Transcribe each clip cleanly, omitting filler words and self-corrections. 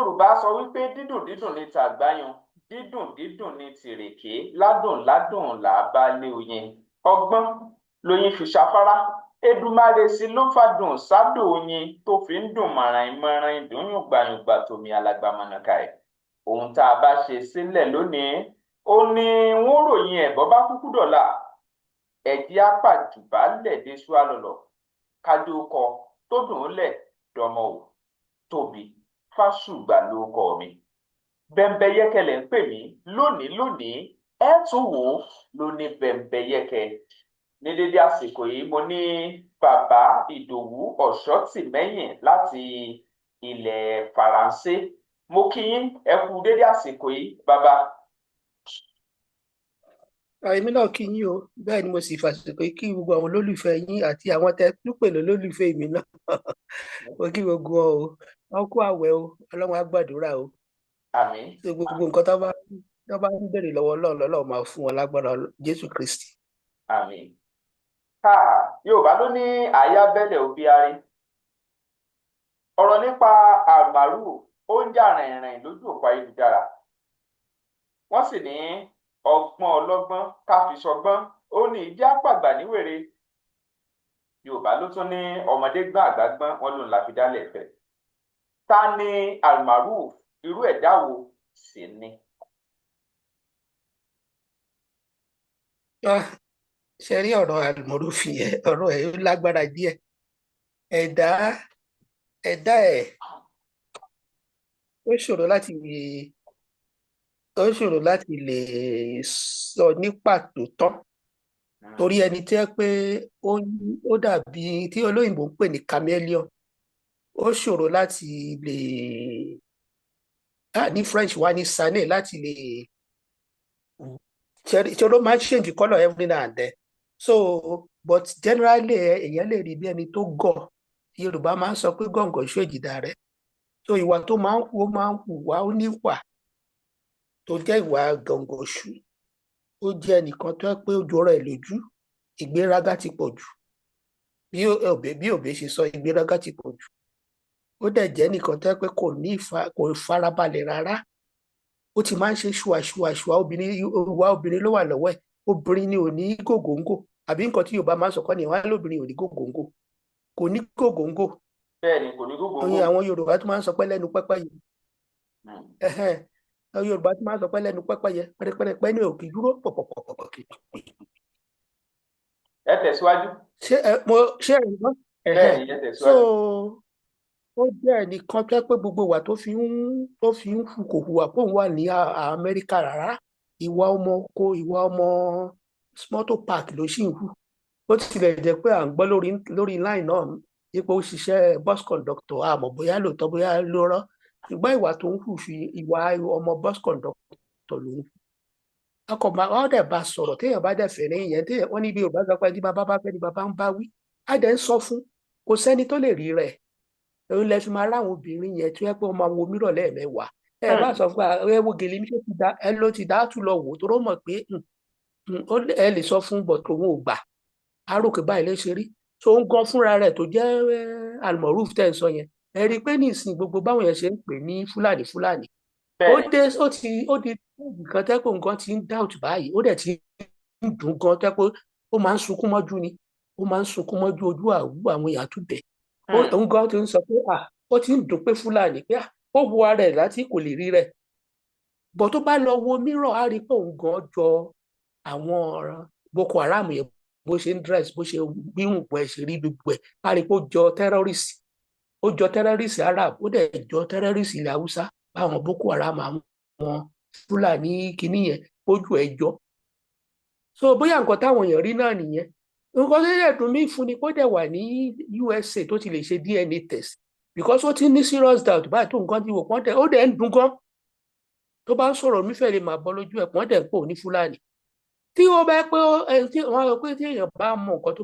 Yorùbá sọ wípé dídùn dídùn ni tàgbáyan, dídùn dídùn ni tìrèké, ládùn ládùn là á bá lé oyin. Ọgbọ́n lóyin fi ṣafárá. Èdùmàrè sì ló fàdùn sádò oyin tó fi ń dùn mọ̀ràn-ìmọ̀ràn dùn yùngbàyùngbà tòmí alágbàmọ̀nàkà ẹ̀. Ohun tá a bá ṣe sílẹ̀ lónìí ó ní wọ́n ròyìn ẹ̀ bọ́ bá kúkú dọ̀la. Ẹ̀dí apàjùbá lẹ̀dí ṣúàlọ̀lọ̀ kájú kọ tó dùn ún lẹ̀ dọmọ ò. Tóbi Fásùgbà lórúkọ mi. Bẹ́ńbẹ́yẹ́kẹ́ lẹ̀ ń pè mí lónìí ẹ tún wò ó ló ní bẹ́ńbẹ́yẹ́kẹ́. Ní dédé àsìkò yìí mo ní bàbá Ìdòwú Ọ̀ṣọ́tìmẹ́yìn láti ilẹ̀ Faransé. Mo kí yín ẹ kú dédé àsìkò yìí bàbá. Èmi náà kí yín o, bẹ́ẹ̀ ni mo sì fàsìkò kí gbogbo àwọn olólùfẹ́ yín àti àwọn tẹ́ tún pè lólùfẹ́ mi náà. Mo kí gbogbo wọn o, wọn kú àwẹ̀ o, Ọlọ́run á gbàdúrà o. Àmín. Ṣé gbogbo nǹkan tó bá ń béèrè lọ́wọ́ Ọlọ́run máa fún wọn lágbára Jésù Kristi. Àmín. Yorùbá ló ní àyà bẹ́lẹ̀ òbíárí. Ọ̀rọ̀ nípa àmàrù ó ń jà rìnrìn lójú òpó ayélujára. Wọ́n sì ní ọgbọ́n ọlọ́gbọ́n ká fi ṣọgbọ́n ó ní ìdí àpàgbà níwèrè. Yorùbá ló tún ní ọmọdé gbọ́n àgbà gbọ́n wọn lòun la fi dálẹ̀ fẹ́. Ta ni àmàrù, irú ẹ̀dá wo sì ni? Ṣe rí ọ̀rọ̀ àlùmọ́rúfì yẹn, ọ̀rọ̀ ẹ̀ lágbára díẹ̀. Ẹ̀dá ẹ̀ ó ṣòro láti lè sọ ní pàtó tán, torí ẹni tí ẹ pé ó dàbí tí olóyìnbó ń pè ní chameleon. Ó ṣòro láti lè ní French wá ní sané láti lè ṣòro máa ń change colour every now and then. So but generally èèyàn lè rí bí ẹni tó gọ̀. Yorùbá máa ń sọ pé gọ̀ǹgọ̀ ṣó èjìdá rẹ̀. So ìwà tó máa ń hùwà ó níwà tó jẹ́ ìwà gọ̀ǹgọ̀ṣù. Ó jẹ́ ẹnìkan tó pé ó jọra ẹ̀ lójú. Ìgbéraga ti pọ̀ jù. Bí òbí ṣe sọ, ìgbéraga ti pọ̀ jù. Ó dẹ̀ jẹ́ ẹnìkan tó pé kò farabalẹ̀ rárá. Ó ti máa ń ṣe ṣùwàṣùwà obìnrin ló wà lọ́wọ́ ẹ̀. Obìnrin ni ò ní gògóńgò, àbí nǹkan tí Yorùbá máa ń sọ kọ́ ni wọ́n lóbìnrin ò ní gògóńgò. Kò ní gògóńgò. Bẹ́ẹ̀ni, kò ní gògóńgò. Oyin àwọn Yorùbá tó máa ń sọ pé lẹ́nu pẹ́pẹ́yẹ. Àwọn Yorùbá tó máa ń sọ pé lẹ́nu pẹ́pẹ́yẹ pẹ́rẹpẹ́rẹpẹ́ ní òkè dúró pọ̀pọ̀pọ̀pọ̀. Ẹ tẹ̀síwájú. Ṣé ẹ̀yin náà? Bẹ́ẹ̀ni, ẹ tẹ̀síwájú. So ó jẹ́ ẹnìkan tó pé gbogbo ìwà tó fi ń hù kò hùwà pé òun wà ní Amẹ́ríkà rárá. Ìwà ọmọ oko, ìwà ọmọ mọ́tò park ló sì ń hù. Ó tilẹ̀ jẹ́ pé à ń gbọ́ lórí line náà nípa ó ṣiṣẹ́ bus conductor, àmọ́ bóyá lóòótọ́ bóyá ló rọ́. Ṣùgbọ́n ìwà tó ń hù fi ìwà ọmọ bus conductor ló ń hù. Wọ́n dẹ̀ bá sọ̀rọ̀ téèyàn bá dẹ̀ fẹ̀rẹ̀ yẹn wọ́n ní bí Yorùbá sọ pé ní bàbá bá fẹ́ ni bàbá ń bá wí. A dẹ̀ ń sọ fún, kò sẹ́ni tó lè rí rẹ̀. Òun lẹ fi máa ráwọn obìnrin yẹn tó yẹ pé wọ́n máa wo mírọ̀ lẹ́ẹ̀mẹ́wàá. Ẹ bá sọ fún ẹ wo gèlè mi ṣe ti da ẹ ló ti dá tún lọ wò tó rọ́ mọ̀ pé ẹ lè sọ fún bọ̀ tó wọn ò gbà. Arókè báyìí lè ṣe rí. So ń gan fúnra rẹ̀ tó jẹ́ almoruf tẹ̀ ń sọ yẹn. Ẹ rí i pé ní ìsìn gbogbo báwọn yẹn ṣe ń pè ní Fúlàní. Ó di nǹkan tẹ́pọ̀ nǹkan ti ń doubt báyìí. Ó dẹ̀ ti ń dùn gan tẹ́pọ̀ ó máa ń sunkún mọ́jú ni. Ó máa ń sunkún mọ́jú ojú àwọn èèyàn tún bẹ̀. Òun gan ti ń sọ pé ó ti ń dùn pé Fúlàní pé ó wo ara ẹ̀ láti kò lè rí rẹ̀. Bọ̀ tó bá lọ wo mírọ̀ á rí i pé òun gan jọ àwọn Boko Haram yẹn bó ṣe ń dress bó ṣe gbíhùn pọ̀ ẹ̀ ṣe rí gbogbo ẹ̀ á rí i pé ó jọ terrorist. Ó jọ terrorist Arab, ó dẹ̀ jọ terrorist ilẹ̀ Haúsá báwọn Boko Haram àwọn Fúlàní kìíní yẹn ojú ẹ̀ jọ. So bóyá nǹkan táwọn èèyàn rí náà nìyẹn. Nǹkan tó yẹ dùn mí fún ni kó dẹ̀ wà ní USA tó ti lè ṣe DNA test because ó ti ní serious doubt báyìí tó nǹkan ti wò pọ́n tẹ̀ ó dẹ̀ ń dùn gan. Tó bá ń sọ̀rọ̀ mi fẹ́ lè máa bọ́ lójú ẹ̀ pọ́n dẹ̀ ń pò ní Fúlàní. Tí ó bá pé wọ́n rò pé tí èèyàn bá mọ nǹkan tó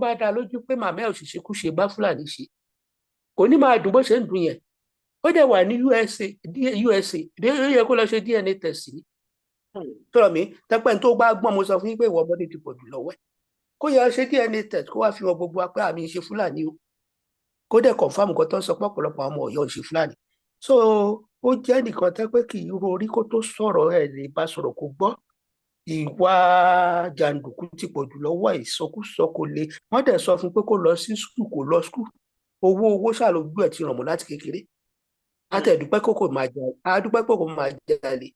bá dá lójú pé màmá ẹ̀ ò sì ṣe kú ṣe bá Fúlàní ṣe kò ní máa dùn bó ṣe ń dùn yẹn. Ó dẹ̀ wà ní USA ó yẹ kó lọ ṣe DNA test ni. Tọ́rọ̀ mi tẹ́pẹ́ tó bá gbọ́n mo sọ fún yín pé ìwọ ọmọdé ti pọ̀ jù lọ́wọ́ ẹ̀. Kó yẹ ṣe DNA test kó wá fi hàn gbogbo apá àmì ìṣe Fúlàní o. Kó dẹ̀ confam nǹkan tó ń sọ pé ọ̀pọ̀lọpọ̀ àwọn ọmọ Ọ̀yọ́ ìṣe Fúlàní. so ó jẹ́ nìkan tẹ́ pé kì í ro orí kó tó sọ̀rọ̀ ẹ̀ lè bá sọ̀rọ̀ kó gbọ́. Ìwà jàǹdùkú ti pọ̀ jù lọ́wọ́ ẹ̀, ìsọkúsọ kò le. Wọ́n dẹ̀ sọ fún pé kó lọ sí skul, kó lọ skul. Owó ṣàlójú ẹ̀ ti ràn mọ́ láti kékeré. Àtẹ̀dúpẹ́ kó kò máa jalè, àdúpẹ́ pé kò máa jalè.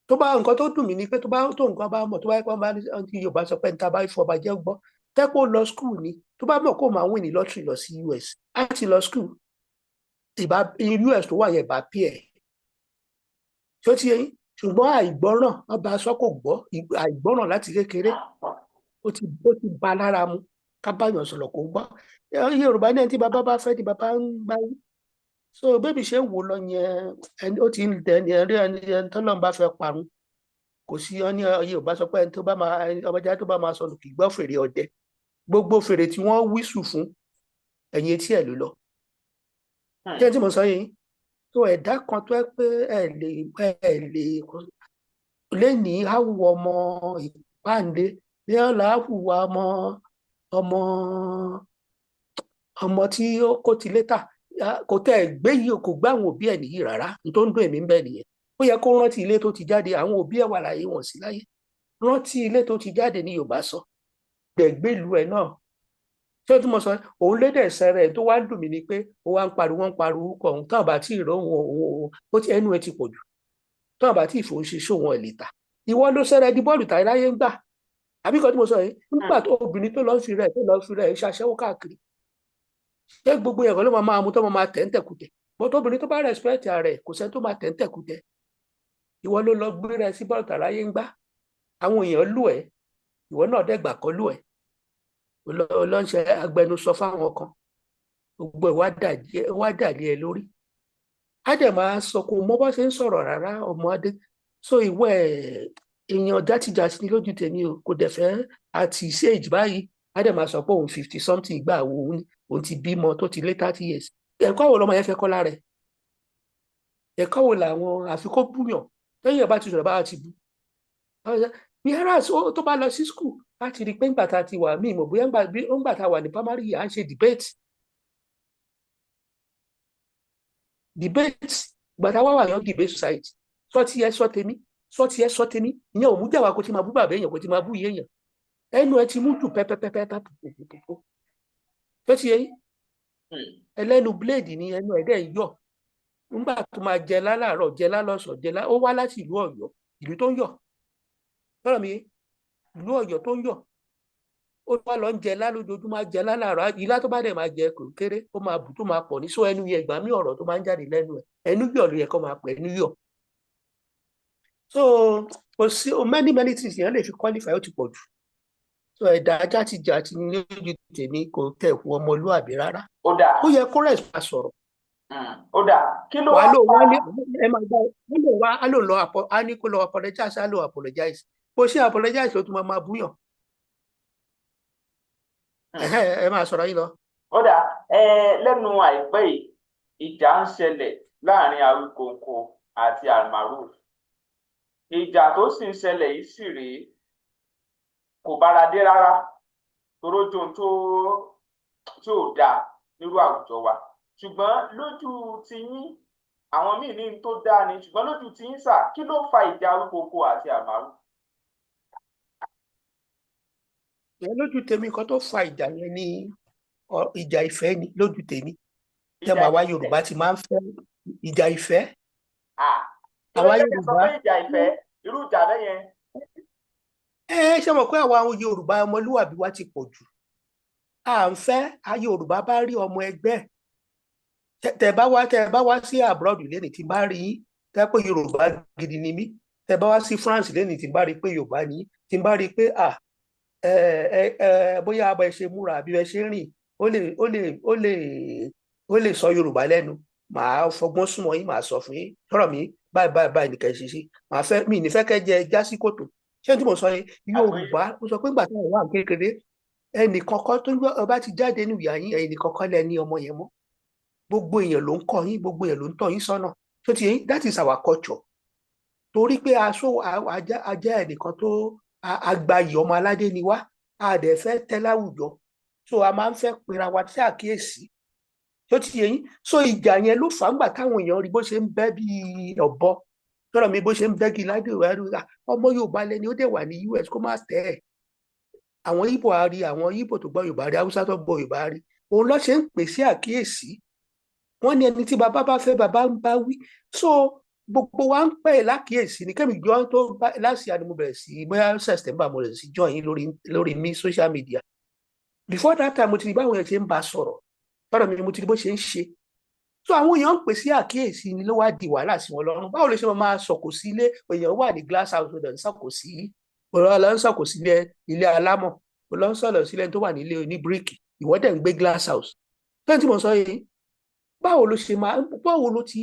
Tó bá nǹkan tó dùn mí ni pé tó nǹkan bá mọ̀, tó bá yẹ kó bá ní Yorùbá sọ pé níta bá fọba jẹ́ gbọ́, tẹ́pọ̀ lọ skul ni. Tó bá mọ̀ kó máa win ní lọ́tìrì lọ sí US, á ti lọ skul. US tó wà yẹn bá pí ẹ̀. Ṣé ó ti yẹ yín? Ṣùgbọ́n àìgbọ́ràn, wọ́n bá sọ kò gbọ́, àìgbọ́ràn láti kékeré ó ti ba lára mu. Ká báyọ̀ sọ̀rọ̀ kó gbọ́. Yorùbá ní ẹni tí bàbá bá fẹ́ ni bàbá ń bá wí. So bébí ṣe ń wò lọ yẹn, ó ti ń dẹni ẹni tọ́lọ́run bá fẹ́ parun. Kò sí ọní Yorùbá sọ pé ẹni tó bá máa ọmọdé tó bá máa sọnù kì í gbọ́ fèrè ọdẹ. Gbogbo fèrè tí wọ́n wísù fún ẹ̀yìn etí ẹ̀ ló lọ. Ṣé tí mo sọ yìí? So ẹ̀dá kan tó ẹ pé ẹ lè lẹ́ni áwùwọ̀ ọmọ ìpáǹdé ní ọ̀la áwùwọ̀ ọmọ tí ó kó ti létà kò tẹ́ ẹ̀ gbé yìí kò gbá àwọn òbí ẹ̀ nìyí rárá tó ń dùn èmi ń bẹ̀ nìyẹn. Ó yẹ kó rántí ilé tó ti jáde, àwọn òbí ẹ̀ wà láyé wọn sí láyé. Rántí ilé tó ti jáde ní Yorùbá sọ gbẹ̀gbẹ́lu ẹ̀ náà. Ṣé tí mo sọ òun lédè sẹ́rẹ̀ tó wá ń dùn mí ni pé ó wá ń pariwo kọ̀ òun táwọn bá tí ì rọ òun ó ti ẹnu ẹ ti pọ̀ jù táwọn bá tí ì fòun ṣiṣẹ́ òun ẹ̀ lè tà. Ìwọ ló sẹ́rẹ̀ di bọ́ọ̀lù tàyí láyé ń gbà. Àbí kan tí mo sọ yìí nígbà tó obìnrin tó lọ fi rẹ̀ ṣaṣẹ́wó káàkiri. Ṣé gbogbo ẹ̀kọ́ ló máa mú tó máa tẹ̀ ń tẹ̀kùtẹ̀? Bọ́tọ̀ obìnrin tó bá respect rẹ̀ kò sẹ́ni tó máa tẹ̀ ń tẹ̀kùtẹ̀. Ìwọ ló lọ gbé rẹ̀ sí bọ́ọ̀lù tàyí láyé ń gbà. Àwọn èèyàn lù ẹ́, ìwọ náà dẹ́gbà kọ́ lù ẹ́. Ọlọ́nṣẹ́ agbẹnusọ fáwọn kan gbogbo ẹ̀ wá dàlí ẹ lórí. Á dẹ̀ máa sọ kò mọ bá ṣe ń sọ̀rọ̀ rárá ọmọ adé. So ìwọ èèyàn játijàti ní lójú tèmi o kò dẹ̀ fẹ́ àti stage báyìí. Á dẹ̀ máa sọ pé òun 50 something ìgbà wo òun ti bímọ tó ti lé 30 years. Ẹ̀kọ́ wo lọmọ yẹn fẹ́ kọ́ lára ẹ̀? Ẹ̀kọ́ wo làwọn àfikún búyàn lẹ́yìn ọba ti sọ̀rọ̀ bá ti bú? Whereas tó bá lọ sí school láti rí pé ńgbà tá a ti wà míì mọ̀ bóyá ńgbà tá a wà ní primary à ń ṣe debate ìgbà tá a wà yàn debate society sọ ti ẹ sọ tèmi ìyẹn ò mú jà wá kó ti máa bú bàbá èèyàn kó ti máa bú iye èèyàn ẹnu ẹ ti mú jù pẹpẹpẹpẹ tó ti yẹ yín ẹlẹ́nu blade ní ẹnu ẹ̀dẹ̀ yọ ńgbà tó máa jẹ lálàárọ̀ jẹ lálọ́sàn ó wá láti ìlú Ọ̀yọ́ ìlú tó ń yọ̀ lọ́rọ̀ mi ìlú Ọ̀yọ́ tó ń yọ̀ ó wá lọ ń jẹ lálójoojúmọ́ jẹ lálàárọ̀ ilá tó bá dẹ̀ máa jẹ kò kéré ó máa bù tó máa pọ̀ ní sọ ẹnu yẹn ìgbà mí ọ̀rọ̀ tó máa ń jáde lẹ́nu ẹ̀ ẹnu yọ̀ ló yẹ kó máa pẹ̀ ẹnu yọ̀. So kò sí many things yẹn lè fi qualify ó ti pọ̀ jù. So ẹ̀dá játijàti ní lójú tèmi kò tẹ̀ fún ọmọlúàbí rárá. Ó yẹ kó rẹ̀ bá sọ̀rọ̀. Ó dà kí ló wá lò wá ní ẹ máa gbá á lò lọ á ní kó lọ apologize á lò apologize bó ṣe apologize ó tún máa búyàn. Ẹ máa sọ̀rọ̀ yín lọ. Ó dà lẹ́nu àìpẹ́ yìí ìjà ń ṣẹlẹ̀ láàrin Awíkonko àti Almaroof. Ìjà tó sì ń ṣẹlẹ̀ yìí sì rèé kò bára dé rárá torójú tó dáa nírú àwùjọ wa ṣùgbọ́n lójú tiyín àwọn míì ní tó dáa ni ṣùgbọ́n lójú tiyín sà kí ló fa ìjà Awíkonko àti Almaroof? Lójú tèmi kan tó fa ìjà yẹn ní ìjà ìfẹ́ ni lójú tèmi tẹ́mọ̀ àwa Yorùbá ti máa ń fẹ́ ìjà ìfẹ́. Àwa Yorùbá ìjà ìfẹ́ irú ìjà bẹ́ẹ̀ yẹn. Ṣé mọ̀ pé àwa Yorùbá ọmọlúwàbí wa ti pọ̀ jù à ń fẹ́ Yorùbá bá rí ọmọ ẹgbẹ́ tẹ́ bá wá sí abroad lẹ́ni tí bá rí tẹ́ pé Yorùbá gidi ni mí tẹ́ bá wá sí France lẹ́ni tí bá rí pé Yorùbá ni tí bá rí pé bóyá abẹ ṣe múra àbí ẹ ṣe rìn ó lè sọ Yorùbá lẹ́nu màá fọgbọ́n súnmọ́ yín màá sọ fún yín tọrọ mi báyìí nìkan ṣe sí màá fẹ́ mi nífẹ̀ẹ́ kẹ́ jẹ jásí kòtò ṣé tí mo sọ yín Yorùbá ó sọ pé gbà tí wọn wà kékeré ẹnì kọ̀ọ̀kan tó ọba ti jáde nínú ìyá yín ẹnì kọ̀ọ̀kan lẹ́ni ọmọ yẹn mọ́ gbogbo èèyàn ló ń kọ́ yín gbogbo èèyàn ló ń tọ́ yín sọ́nà tó ti yín that is our culture torí pé ajá ẹnìkan tó agbayì ọmọ aládé ni wá a dẹ̀ fẹ́ tẹ́ láwùjọ so a máa ń fẹ́ pera wa sí àkíyèsí tó ti yẹ yín so ìjà yẹn ló fà á ńgbà táwọn èèyàn rí bó ṣe ń bẹ́ bí ọ̀bọ tọ́rọ̀ mi bó ṣe ń bẹ́gi ládé ìwádìí ọmọ Yorùbá lẹni ó dẹ̀ wà ní US kó má tẹ̀ ẹ́ àwọn Ìgbò àárí àwọn Ìgbò tó gbọ́ Yorùbá rí Haúsá tó gbọ́ Yorùbá rí òun ló ṣe ń pèsè àkíyèsí wọ́n ní ẹni tí bàbá bá fẹ́ bàbá ń bá wí so gbogbo wa ń pè lákìyèsí ní kẹ́mi jọ tó láti àná mo bẹ̀rẹ̀ sí bóyá September mo bẹ̀rẹ̀ sí join yín lórí mi social media before that time mo ti rí báwọn yẹn ṣe ń bá sọ̀rọ̀ tọ́rọ̀ mi mo ti rí bó ṣe ń ṣe so àwọn èèyàn ń pèsè àkíyèsí ni ló wá di wàhálà sí wọn lọ́rùn báwo lè ṣe máa sọ̀kò sí ilé èèyàn wà ní glass house ọ̀dọ̀ ń sọ̀kò sí ọ̀rọ̀ ọ̀lọ́ ń sọ̀kò sí ilé alámọ̀ ọ̀lọ́ ń sọ̀rọ̀ sílẹ̀ tó wà nílé oní bíríkì ìwọ́dẹ̀ ń gbé glass house tó ń tí mo sọ yìí báwo ló ṣe máa báwo ló ti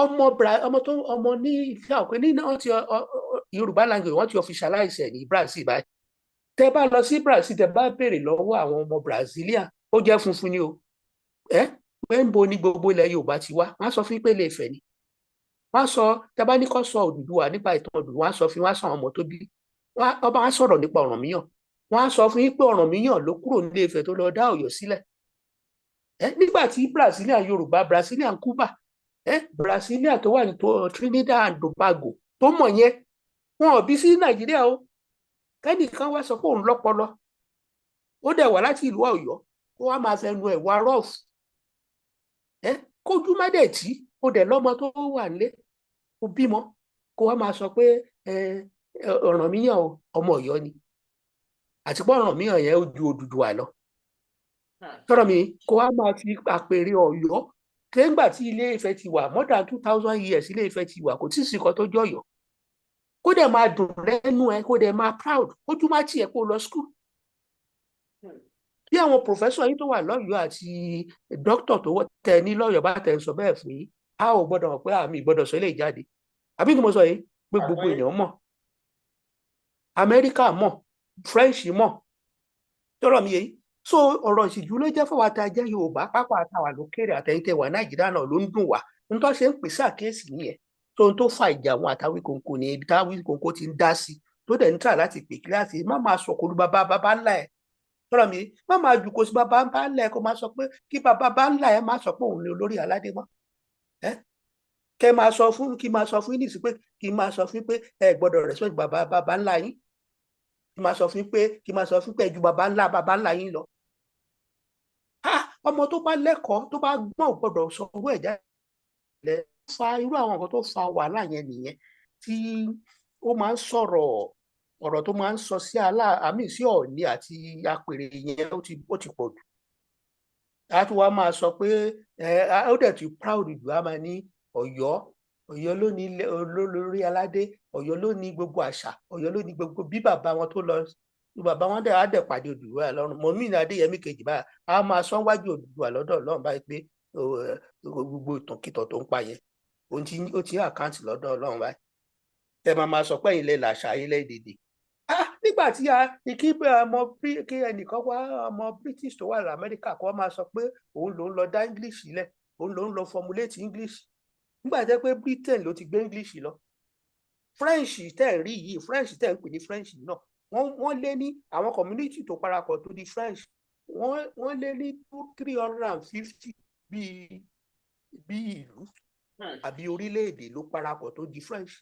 ọmọ ní ìfẹ́ òpin ní náà ti Yorùbá language wọ́n ti officialize ẹ̀ ní Brazil báyìí tẹ bá lọ sí Brazil tẹ bá béèrè lọ́wọ́ àwọn ọmọ Brazilian ó jẹ́ funfun ni o pé ń bo ní gbogbo ilẹ̀ Yorùbá ti wá wọ́n á sọ fún yín pé Ilé Ifẹ̀ ni wọ́n á sọ tẹ bá ní kó sọ Odùduwà nípa ìtàn Odùduwà wọ́n á sọ fún yín wọ́n á sọ àwọn ọmọ tó bí ọba á sọ̀rọ̀ nípa Ọ̀rànmíyàn wọ́n á sọ fún yín pé Ọ̀rànmíyàn ló kúrò ní Ilé Ifẹ̀ tó lọ dá Ọ̀yọ́ sílẹ̀ nígbà tí Brazilian Yorùbá Brazilian Cuba Brazilian tó wà ní Trinidad and Tobago tó mọ̀ yẹn wọn ò bí sí Nàìjíríà o kẹ́nìkan wá sọ pé òun lọ́pọlọ ó dẹ̀ wá láti ìlú Ọ̀yọ́ kó wá máa fẹnu ẹ̀ wá rọ́ọ̀fù kójú má dẹ̀ tí ó dẹ̀ lọ́mọ tó wà nílé ó bímọ kó wá máa sọ pé Ọ̀rànmíyàn ọmọ Ọ̀yọ́ ni àti pé Ọ̀rànmíyàn yẹn ó ju Odùduwà lọ tọ́rọ̀ mi kó wá máa fi àpèrè Ọ̀yọ́ kéńgbà tí Ilé Ifẹ̀ ti wà more than 2000 years Ilé Ifẹ̀ ti wà kò tí ì sí kan tó jọ Ọ̀yọ́ kó dẹ̀ máa dùn lẹ́nu ẹ kó dẹ̀ máa proud kójú má tiẹ̀ kó lọ school bí àwọn professor yìí tó wà lọ́yọ̀ọ́ àti doctor tó tẹ ní lọ́yọ̀ọ́ bá tẹ̀ ń sọ bẹ́ẹ̀ fún yín a ò gbọ́dọ̀ mọ̀ pé àmì ìgbọ́dọ̀ sọ ilé ìjáde àbí kí mo sọ yìí pé gbogbo èèyàn mọ̀ Amẹ́ríkà mọ̀ French mọ̀ tọ́rọ̀ mi yìí so ọ̀rọ̀ ìṣìjú ló jẹ́ fọwọ́ tá a jẹ́ Yorùbá pápá àtàwà lókèrè àtẹ̀yìntẹ̀ wà Nàìjíríà náà ló ń dùn wá n tó ṣe ń pèsè àkíyèsí nìyẹn tó ń tó fa ìjà àwọn àtàwí kòǹkò ní ibi táwí kòǹkò ti ń dá sí tó dẹ̀ ń tà láti pè kíláàsì má máa sọ kó lu bàbá ńlá ẹ̀ tọ́rọ̀ mi má máa jù kó sí bàbá ńlá ẹ̀ kó máa sọ pé kí bàbá ńlá ẹ̀ má sọ pé òun ni olórí aládé mọ́ kẹ́ máa sọ fún kí máa sọ fún yín nìsí pé kí máa sọ fún pé ẹ gbọ́dọ̀ respect bàbá ńlá yín kí máa sọ fún pé kí máa sọ fún pé ju bàbá ńlá yín lọ ọmọ tó bá lẹ́kọ̀ọ́ tó bá gbọ́n gbọ́dọ̀ sọ owó ẹ̀já ilẹ̀ fa irú àwọn nǹkan tó fa wàhálà yẹn nìyẹn tí ó máa ń sọ̀rọ̀ ọ̀rọ̀ tó máa ń sọ sí àmì sí Ọọ̀ni àti apèrè yẹn ó ti pọ̀ jù a tún wá máa sọ pé ó dẹ̀ ti proud jù á máa ní Ọ̀yọ́ ló ní olórí aládé Ọ̀yọ́ ló ní gbogbo àṣà Ọ̀yọ́ ló ní gbogbo bí bàbá wọn tó lọ bàbá wọn dẹ̀ á dẹ̀ pàdé Odùduwà lọ́rùn mọ̀mí ní Adéyẹmí kejì báyà á máa sọ wájú Odùduwà lọ́dọ̀ Ọlọ́run báyìí pé gbogbo ìtànkìtàn tó ń pa yẹn ó ti àkáǹtì lọ́dọ̀ Ọlọ́run báyìí ẹ máa sọ pé ilẹ̀ làṣà ilẹ̀ èdèdè nígbà tí kí ẹnìkan wá ọmọ British tó wà ní Amẹ́ríkà kó máa sọ pé òun lòún lọ dá English sílẹ̀ òun lòún lọ formulate English nígbà tẹ́ pé Britain ló ti gbé English lọ French tẹ́ ẹ̀ rí yìí French tẹ́ ẹ̀ ń pè ní French náà wọ́n lé ní àwọn community tó parapọ̀ tó di French wọ́n lé ní 350 bí ìlú àbí orílẹ̀-èdè ló parapọ̀ tó di French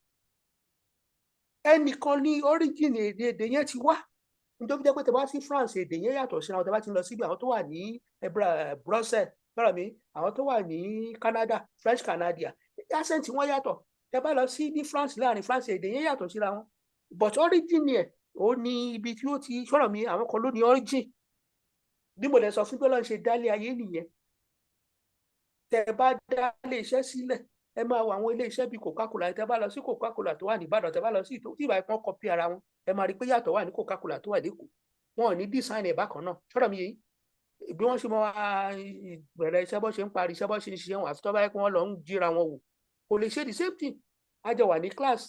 ẹnìkan ní origin èdè yẹn ti wá nítorí jẹ́ pé tẹ́ bá sí France èdè yẹn yàtọ̀ síra wọn tẹ́ bá ti lọ síbi àwọn tó wà ní Brussels lọ́rọ̀ mi àwọn tó wà ní Canada French Canadian accent wọn yàtọ̀ tẹ́ bá lọ sí ní France láàrin France èdè yẹn yàtọ̀ síra wọn but origin yẹn ó ní ibi tí ó ti sọ̀rọ̀ mi àwọn kan ló ní origin bí mo lè sọ fún pé lọ́n ṣe dálé ayé nìyẹn tẹ́ bá dálé iṣẹ́ sílẹ̀ ẹ máa wo àwọn ilé iṣẹ́ bíi Coca-Cola tẹ́ bá lọ sí Coca-Cola tó wà ní Ìbàdàn tẹ́ bá lọ sí tí ìbá ìpọ́n kọpí ara wọn ẹ máa rí pé yàtọ̀ wà ní Coca-Cola tó wà lẹ́kọ̀ọ́ wọn ò ní design ẹ̀ bákan náà sọ̀rọ̀ mi yìí bí wọ́n ṣe máa bẹ̀rẹ̀ iṣẹ́ bọ́ ṣe ń parí iṣẹ́ bọ́ ṣe ń ṣiṣẹ́ wọn àfi tó bá yẹ kí wọ́n lọ ń jíra wọn wò kò lè ṣe the same thing a jọ wà ní class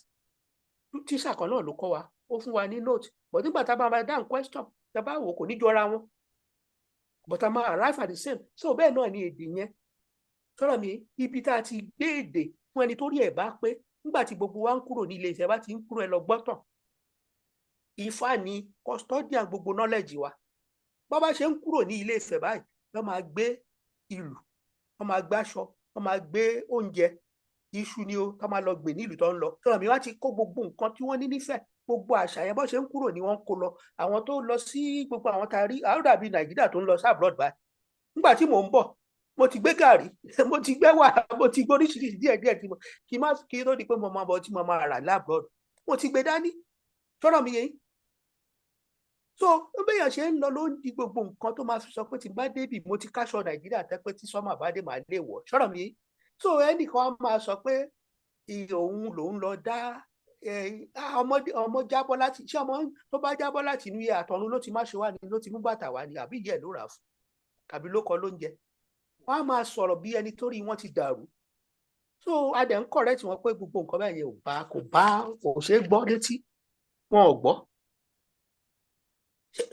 tíṣà kan náà ló kọ́ wa ó fún wa ní note but nígbà tá a bá máa dáhùn question tá a bá wò kò ní jọra wọn but a máa arrive at the same so bẹ́ẹ̀ náà ni èdè yẹn sọ̀rọ̀ mi ibi tá a ti gbé èdè fún ẹni tó rí ẹ̀ bá pé nígbà tí gbogbo wa ń kúrò ní ilé Ifẹ̀ bá ti ń kúrò ẹ lọ gbọ́tàn Ifá ni custodian gbogbo knowledge wa bá bá ṣe ń kúrò ní ilé Ifẹ̀ báyìí lọ́ máa gbé ìlù wọ́n máa gbé aṣọ, wọ́n máa gbé oúnjẹ, iṣu ni o, tó máa lọ gbìn nílùú tó ń lọ. Sọ̀rọ̀ mi wá ti kó gbogbo nǹkan tí wọ́n ní nífẹ̀ẹ́, gbogbo àṣà yẹn bó ṣe ń kúrò ni wọ́n ń kó lọ. Àwọn tó lọ sí gbogbo àwọn tá a rí, àwọn dàbí Nàìjíríà tó ń lọ sí abroad báyìí. Nígbà tí mò ń bọ̀, mo ti gbé gàrí, mo ti gbé wà, mo ti gbé oríṣiríṣi díẹ̀díẹ̀ kí tó di pé mo máa bọ̀ tí mo máa rà lábroad. Mo ti gbé dání. Sọ̀rọ̀ mi yẹn. So béèyàn ṣe ń lọ ló ń di gbogbo nǹkan tó máa fi sọ pé tí n bá débì mo ti káṣọ Nàìjíríà tẹ́ pé tí sọ́mà bá dé màá lè wọ̀. Sọ̀rọ̀ mi yẹn. So ẹnìkan á máa sọ pé òun lòun lọ dá ọmọ jábọ́ láti, ṣé ọmọ tó bá jábọ́ láti inú iye àtọ̀run ló ti má ṣe wá ni, ló ti mú bàtà wá ni, àbí ìyá ẹ̀ ló rà fún, àbí ló kọ lóúnjẹ. Wọ́n á máa sọ̀rọ̀ bí ẹni tó rí wọn ti dàrú. So a dẹ̀ ń correct wọn pé gbogbo nǹkan bẹ́ẹ̀ yẹn kò ṣeé gbọ́ létí, wọn ò gbọ́.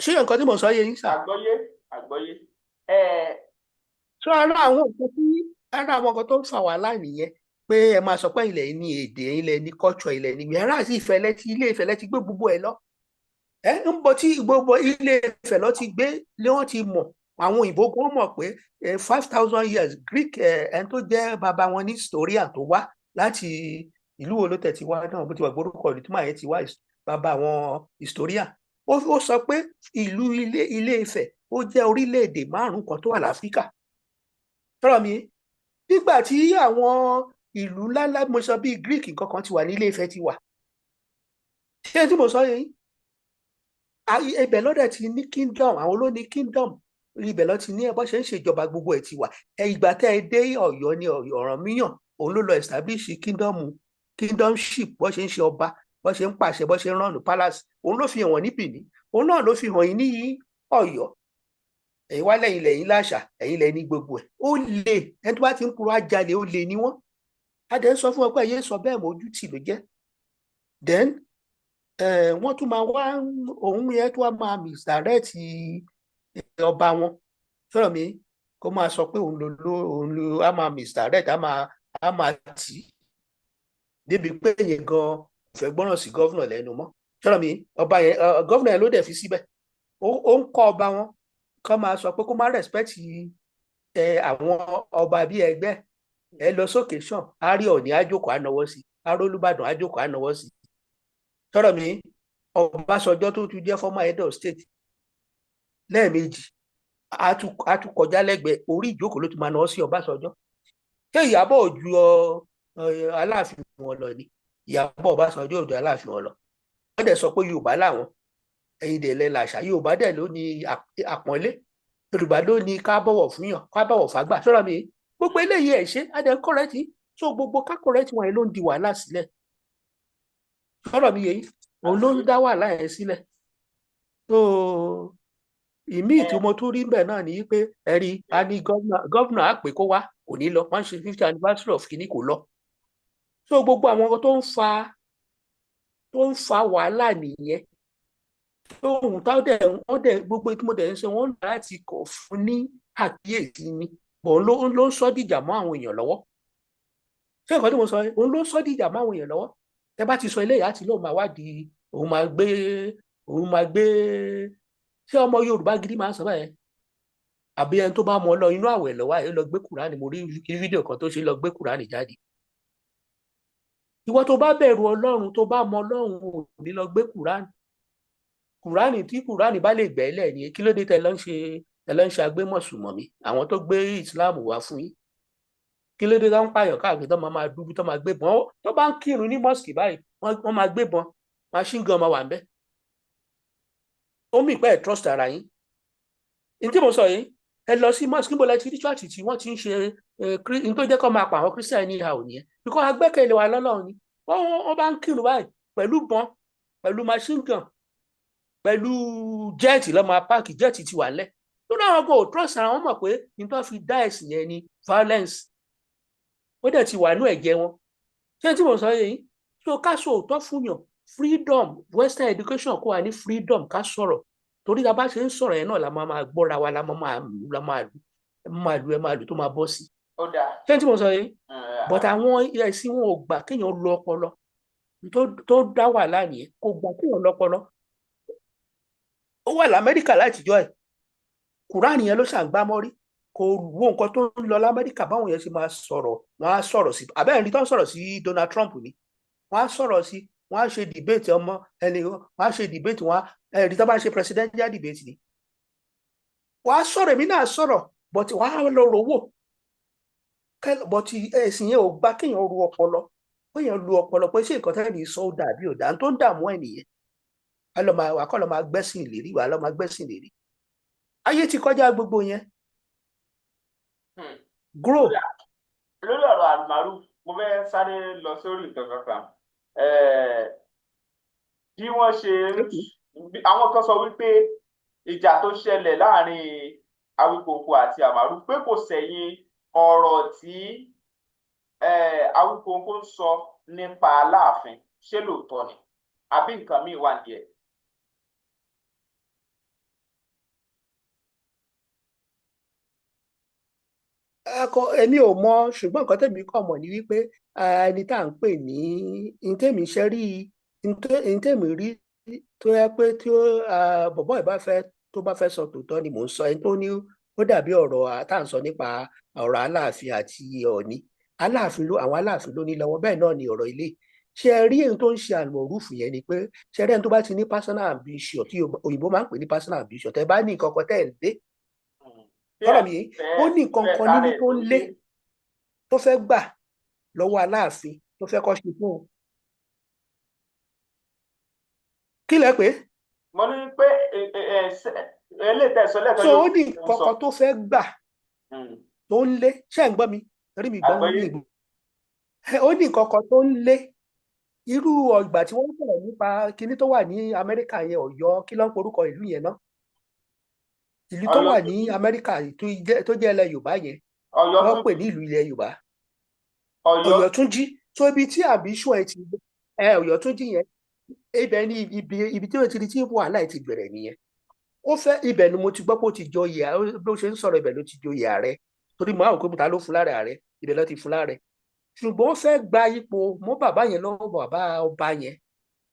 Ṣé nǹkan tí mo sọ yé yín sà? Àgbọ́yé. So ara àwọn nǹkan tó ń fa wàhálà nìyẹn, pé ẹ máa sọ pé ilẹ̀ ní èdè, ilẹ̀ ní culture, ilẹ̀ ní yàrá sí ilé Ifẹ̀ lẹ ti gbé gbogbo ẹ̀ lọ. ń bọ̀ tí gbogbo ilé Ifẹ̀ lọ ti gbé lé wọ́n ti mọ̀, àwọn òyìnbó kan mọ̀ pé 5,000 years Greek ẹni tó jẹ́ bàbá wọn ní historian tó wá láti ìlú wo ló tẹ̀ ti wá náà, bó ti wà gbórúkọ ìlú tí màá yẹn ti wá, bàbá àwọn historian. Ó sọ pé ìlú ilé Ifẹ̀ ó jẹ́ orílẹ̀-èdè 5 kan tó wà láfíríkà. Sọ̀rọ̀ mi, nígbà tí àwọn ìlú ńláńlá mo sọ bíi Greek nǹkan kan ti wà ní ilé Ifẹ̀ ti wà. Ṣé tí mo sọ yẹn? Ibẹ̀ lọ́dẹ̀ ti ní kingdom, àwọn ló ní kingdom, ibẹ̀ lọ́ ti ní bó ṣe ń ṣèjọba gbogbo ẹ̀ ti wà. Ìgbà tẹ́ ẹ dé Ọ̀yọ́ ní Ọ̀rànmíyàn, òun ló lọ establish kingdomship, bó ṣe ń ṣe ọba, bó ṣe ń pàṣẹ, bó ṣe ń rán palace, òun ló fi hàn wọ́n ní Benin, òun náà ló fi hàn yín ní Ọ̀yọ́. Ẹ̀yin wá lẹ́yìn láṣà, ẹ̀yin lẹ́yìn ní gbogbo ẹ̀. Ó lè, ẹni tó bá ti ń purọ́ ajalè, ó lè ní wọ́n. A dẹ̀ ń sọ fún wọn pé ẹ̀yẹ́ sọ bẹ́ẹ̀ mọ́, ojú tì ló jẹ́. Then wọ́n tún máa wá, òun yẹn tó wá máa misdirect ọba wọn. Sọ̀rọ̀ mi, kó máa sọ pé òun ló á máa misdirect, á máa tì í débi pé yẹn gan fẹ́ gbọ́ràn sí gọ́vnà lẹ́nu mọ́. Sọ̀rọ̀ mi, ọba yẹn, gọ́vnà yẹn ló dẹ̀ fi síbẹ̀. Ó ń kọ́ ọba wọn kọ́ máa sọ pé kó má respect àwọn ọba bíi ẹgbẹ́. Ẹ lọ sókè sàn, á rí Ọ̀ọ̀ni àjòkó ànáwọ́ sí, á rí Olúbàdàn àjòkó ànáwọ́ sí. Sọ̀rọ̀ mi, Ọbásanjọ́ tó tún jẹ́ former head of state lẹ́ẹ̀mejì á tún kọjá lẹ́gbẹ̀ẹ́ orí ìjókòó ló ti máa náwó sí Ọbásanjọ́. Ṣé Ìyábọ̀ ò ju Aláàfin wọn lọ ni? Ìyábọ̀ Ọbásanjọ́ ò ju Aláàfin wọn lọ. Wọ́n dẹ̀ sọ pé Yorùbá làwọn, ẹ̀yin dẹ̀ lẹ́ làṣà, Yorùbá dẹ̀ ló ní àpọ́nlé, Yorùbá ló ní ká bọ̀wọ̀ fún yàn, ká bọ̀wọ̀ fágbà. Sọ̀rọ̀ mi, gbogbo eléyìí ẹ̀ ṣe á dẹ̀ kọ́rẹ́tì, so gbogbo ká kọ́rẹ́tì wọn ló ń di wàhálà sílẹ̀. Sọ̀rọ̀ mi yẹn, òun ló ń dá wàhálà yẹn sílẹ̀. So ìmí tí mo tún rí ń bẹ̀ náà ni pé ẹ̀rí a ní gọ́vnà á pè kó wá, kò ní lọ, wọ́n ṣe 50th anniversary of kìíní kò lọ. So gbogbo àwọn nǹkan tó ń fa wàhálà nìyẹn. So ohun táwọn dẹ̀ gbogbo tí mo dẹ̀ ń ṣe wọ́n láti kọ̀ fún ní àkíyèsí ni, bọ̀ ló ń sọ́ dìjà mọ́ àwọn èèyàn lọ́wọ́. Ṣé nǹkan tí mo sọ yẹn, òun ló ń sọ́ dìjà mọ́ àwọn èèyàn lọ́wọ́. Ẹ bá ti sọ eléyìí àti lóun máa wádìí, òun máa gbé ṣé ọmọ Yorùbá gidi máa ń sọ báyẹn? Àbí ẹni tó bá mọ lọ inú àwẹ̀ lọ́wọ́ ẹ lọ gbé Kùránì, mo rí fídíò kan tó ṣe lọ gbé Kùránì jáde. Ìwọ tó bá bẹ̀rù Ọlọ́run, tó bá mọ Ọlọ́run, ò ní lọ gbé Kùránì tí Kùránì bá lè gbẹ́lẹ̀ ni, kí ló dé tẹ́ lọ ń ṣe agbémọ̀sùmọ̀mí àwọn tó gbé Islam wá fún yín? Kí ló dé tó ń pààyàn káàkiri tó máa dúdú tó máa gbébọn, tó bá ń kírun ní mosque báyìí wọ́n máa gbébọn, machine gun máa wà ń bẹ̀. Ó mì pé ẹ̀ trust ara yín. Ní tí mo sọ yìí, ẹ lọ sí mosque, níbo lẹ ti rí church tí wọ́n ti ń ṣe ní tó jẹ́ kó máa pa àwọn Christian ní ìhà òní ẹ̀, bíkọ́ agbẹ́kẹ̀lé wa lọ́lọ́run ni. Wọ́n bá ń kírun báyìí pẹ̀lú bọn, pẹ̀lú machine gun, pẹ̀lú jẹ́ẹ̀tì lọ́ máa páàkì, jẹ́ẹ̀tì ti wà lẹ̀. Tó dáwọn kò trust ara wọn, mọ̀ pé ní tó fi dá ẹ̀sìn yẹn ni violence. Ó dẹ̀ ti wà nú ẹ̀jẹ̀ wọn. Ṣé tí mo sọ yìí? So ká sọ òótọ́ fún yàn, freedom, western education kó wa ní freedom ká sọ̀rọ̀, torí ta bá ṣe ń sọ̀rọ̀ yẹn náà la máa gbọ́ra wa, la máa lù tó máa bọ́ sí. Ṣé tí mo sọ yìí? But àwọn ẹ̀sìn wọn ò gbà kéèyàn lo ọpọlọ, tó dá wàhálà nìyẹn, kò gbà kéèyàn lọ́pọlọ. Ó wà l'Amẹ́ríkà látijọ́ ẹ̀, Kùránì yẹn ló ṣàǹgbá mọ́rí, kò wo nǹkan tó ń lọ lamẹ́ríkà báwọn yẹn ṣe máa sọ̀rọ̀ wọ́n á sọ̀rọ̀ sí abẹ́rẹ́ ní tó ń sọ̀rọ̀ sí Donald Trump ni wọ́n á sọ̀rọ̀ sí wọ́n á ṣe debate ọmọ ẹni wọ́n á ṣe debate wọ́n á ẹ̀rí tó bá ṣe presidential debate ni wọ́n á sọ̀rọ̀ èmi náà sọ̀rọ̀ but wọ́n á lọ rò wò but ẹ̀sìn yẹn ò gbà kéèyàn ru ọpọlọ kéèyàn lu ọpọlọ pé ṣé nǹkan tẹ́lẹ̀ sọ ó dàbí ọ̀dà tó ń dààmú ẹ̀ nìyẹn wà kọ́ lọ́ máa gbẹ́sìn ìlérí wà lọ́ máa gbẹ́sìn ìlérí ayé ti kọjá gbogbo yẹn grow. lórí ọ̀rọ̀ Almaroof mo fẹ́ sáré lọ sórí nǹkan kankan bí wọ́n ṣe àwọn kan sọ wípé ìjà tó ṣẹlẹ̀ láàrin Awíkonko àti Almaroof pé kò sẹ̀yìn ọ̀rọ̀ tí Awíkonko ń sọ nípa Aláàfin ṣé lóòótọ́ ni àbí nǹkan míì wà díẹ̀. èmi ò mọ ṣùgbọ́n nǹkan tẹ̀mí kàn mọ̀ ni wípé ẹni tá à ń pè ní ntẹ̀mí ṣe rí ntẹ̀mí rí tó yẹ pé tí bọ̀bọ́ ẹ̀ tó bá fẹ́ sọ tòótọ́ ni mò ń sọ ẹni tó ní ó dàbí ọ̀rọ̀ tá à ń sọ nípa ọ̀rọ̀ Aláàfin àti Ọọ̀ni àwọn Aláàfin ló ní lọ́wọ́ bẹ́ẹ̀ náà ni ọ̀rọ̀ ilé ṣe rí èyí tó ń ṣe Almaroof yẹn ni pé ṣe rí ẹni tó bá ti ní personal ambition tí òyìnbó máa ń pè ní personal ambition tẹ́ bá ní nǹkan kan tẹ́ ẹ̀ lé tọ́rọ̀ mi yìí ó ní nǹkan kan nínú tó ń lé tó fẹ́ gbà lọ́wọ́ Aláàfin tó fẹ́ kọ́ ṣe fún un. kí lẹ pé. mo ní pé eléyìí tẹ̀sán lẹ́ẹ̀kan so ó ní nǹkan kan tó fẹ́ gbà tó ń lé ṣé ẹ̀ ń gbọ́ mi torí mi gbọ́ mi ìgbò ó ní nǹkan kan tó ń lé irú ọgbà tí wọ́n sọ̀rọ̀ nípa kinní tó wà ní Amẹ́ríkà yẹn Ọ̀yọ́ kí ló ń porúkọ ìlú yẹn náà ìlú tó wà ní Amẹ́ríkà tó jẹ́ ilẹ̀ Yorùbá yẹn wọ́n pè ní ìlú ilẹ̀ Yorùbá Ọ̀yọ́túnjí tó ibi tí àbíṣù ẹ̀ ti Ọ̀yọ́túnjí yẹn ibẹ̀ ní ibi tí ó ti di tí wàhálà ẹ̀ ti bẹ̀rẹ̀ nìyẹn ó fẹ́ ibẹ̀ ni mo ti gbọ́ pé ó ti joyè bí ó ṣe ń sọ̀rọ̀ ibẹ̀ ló ti joyè ààrẹ torí mo àwọn òkúta ló fún lára ààrẹ ibẹ̀ ló ti fún lára ṣùgbọ́n ó fẹ́ gba ipò mọ́ bàbá yẹn lọ́wọ́ bàbá ọba yẹn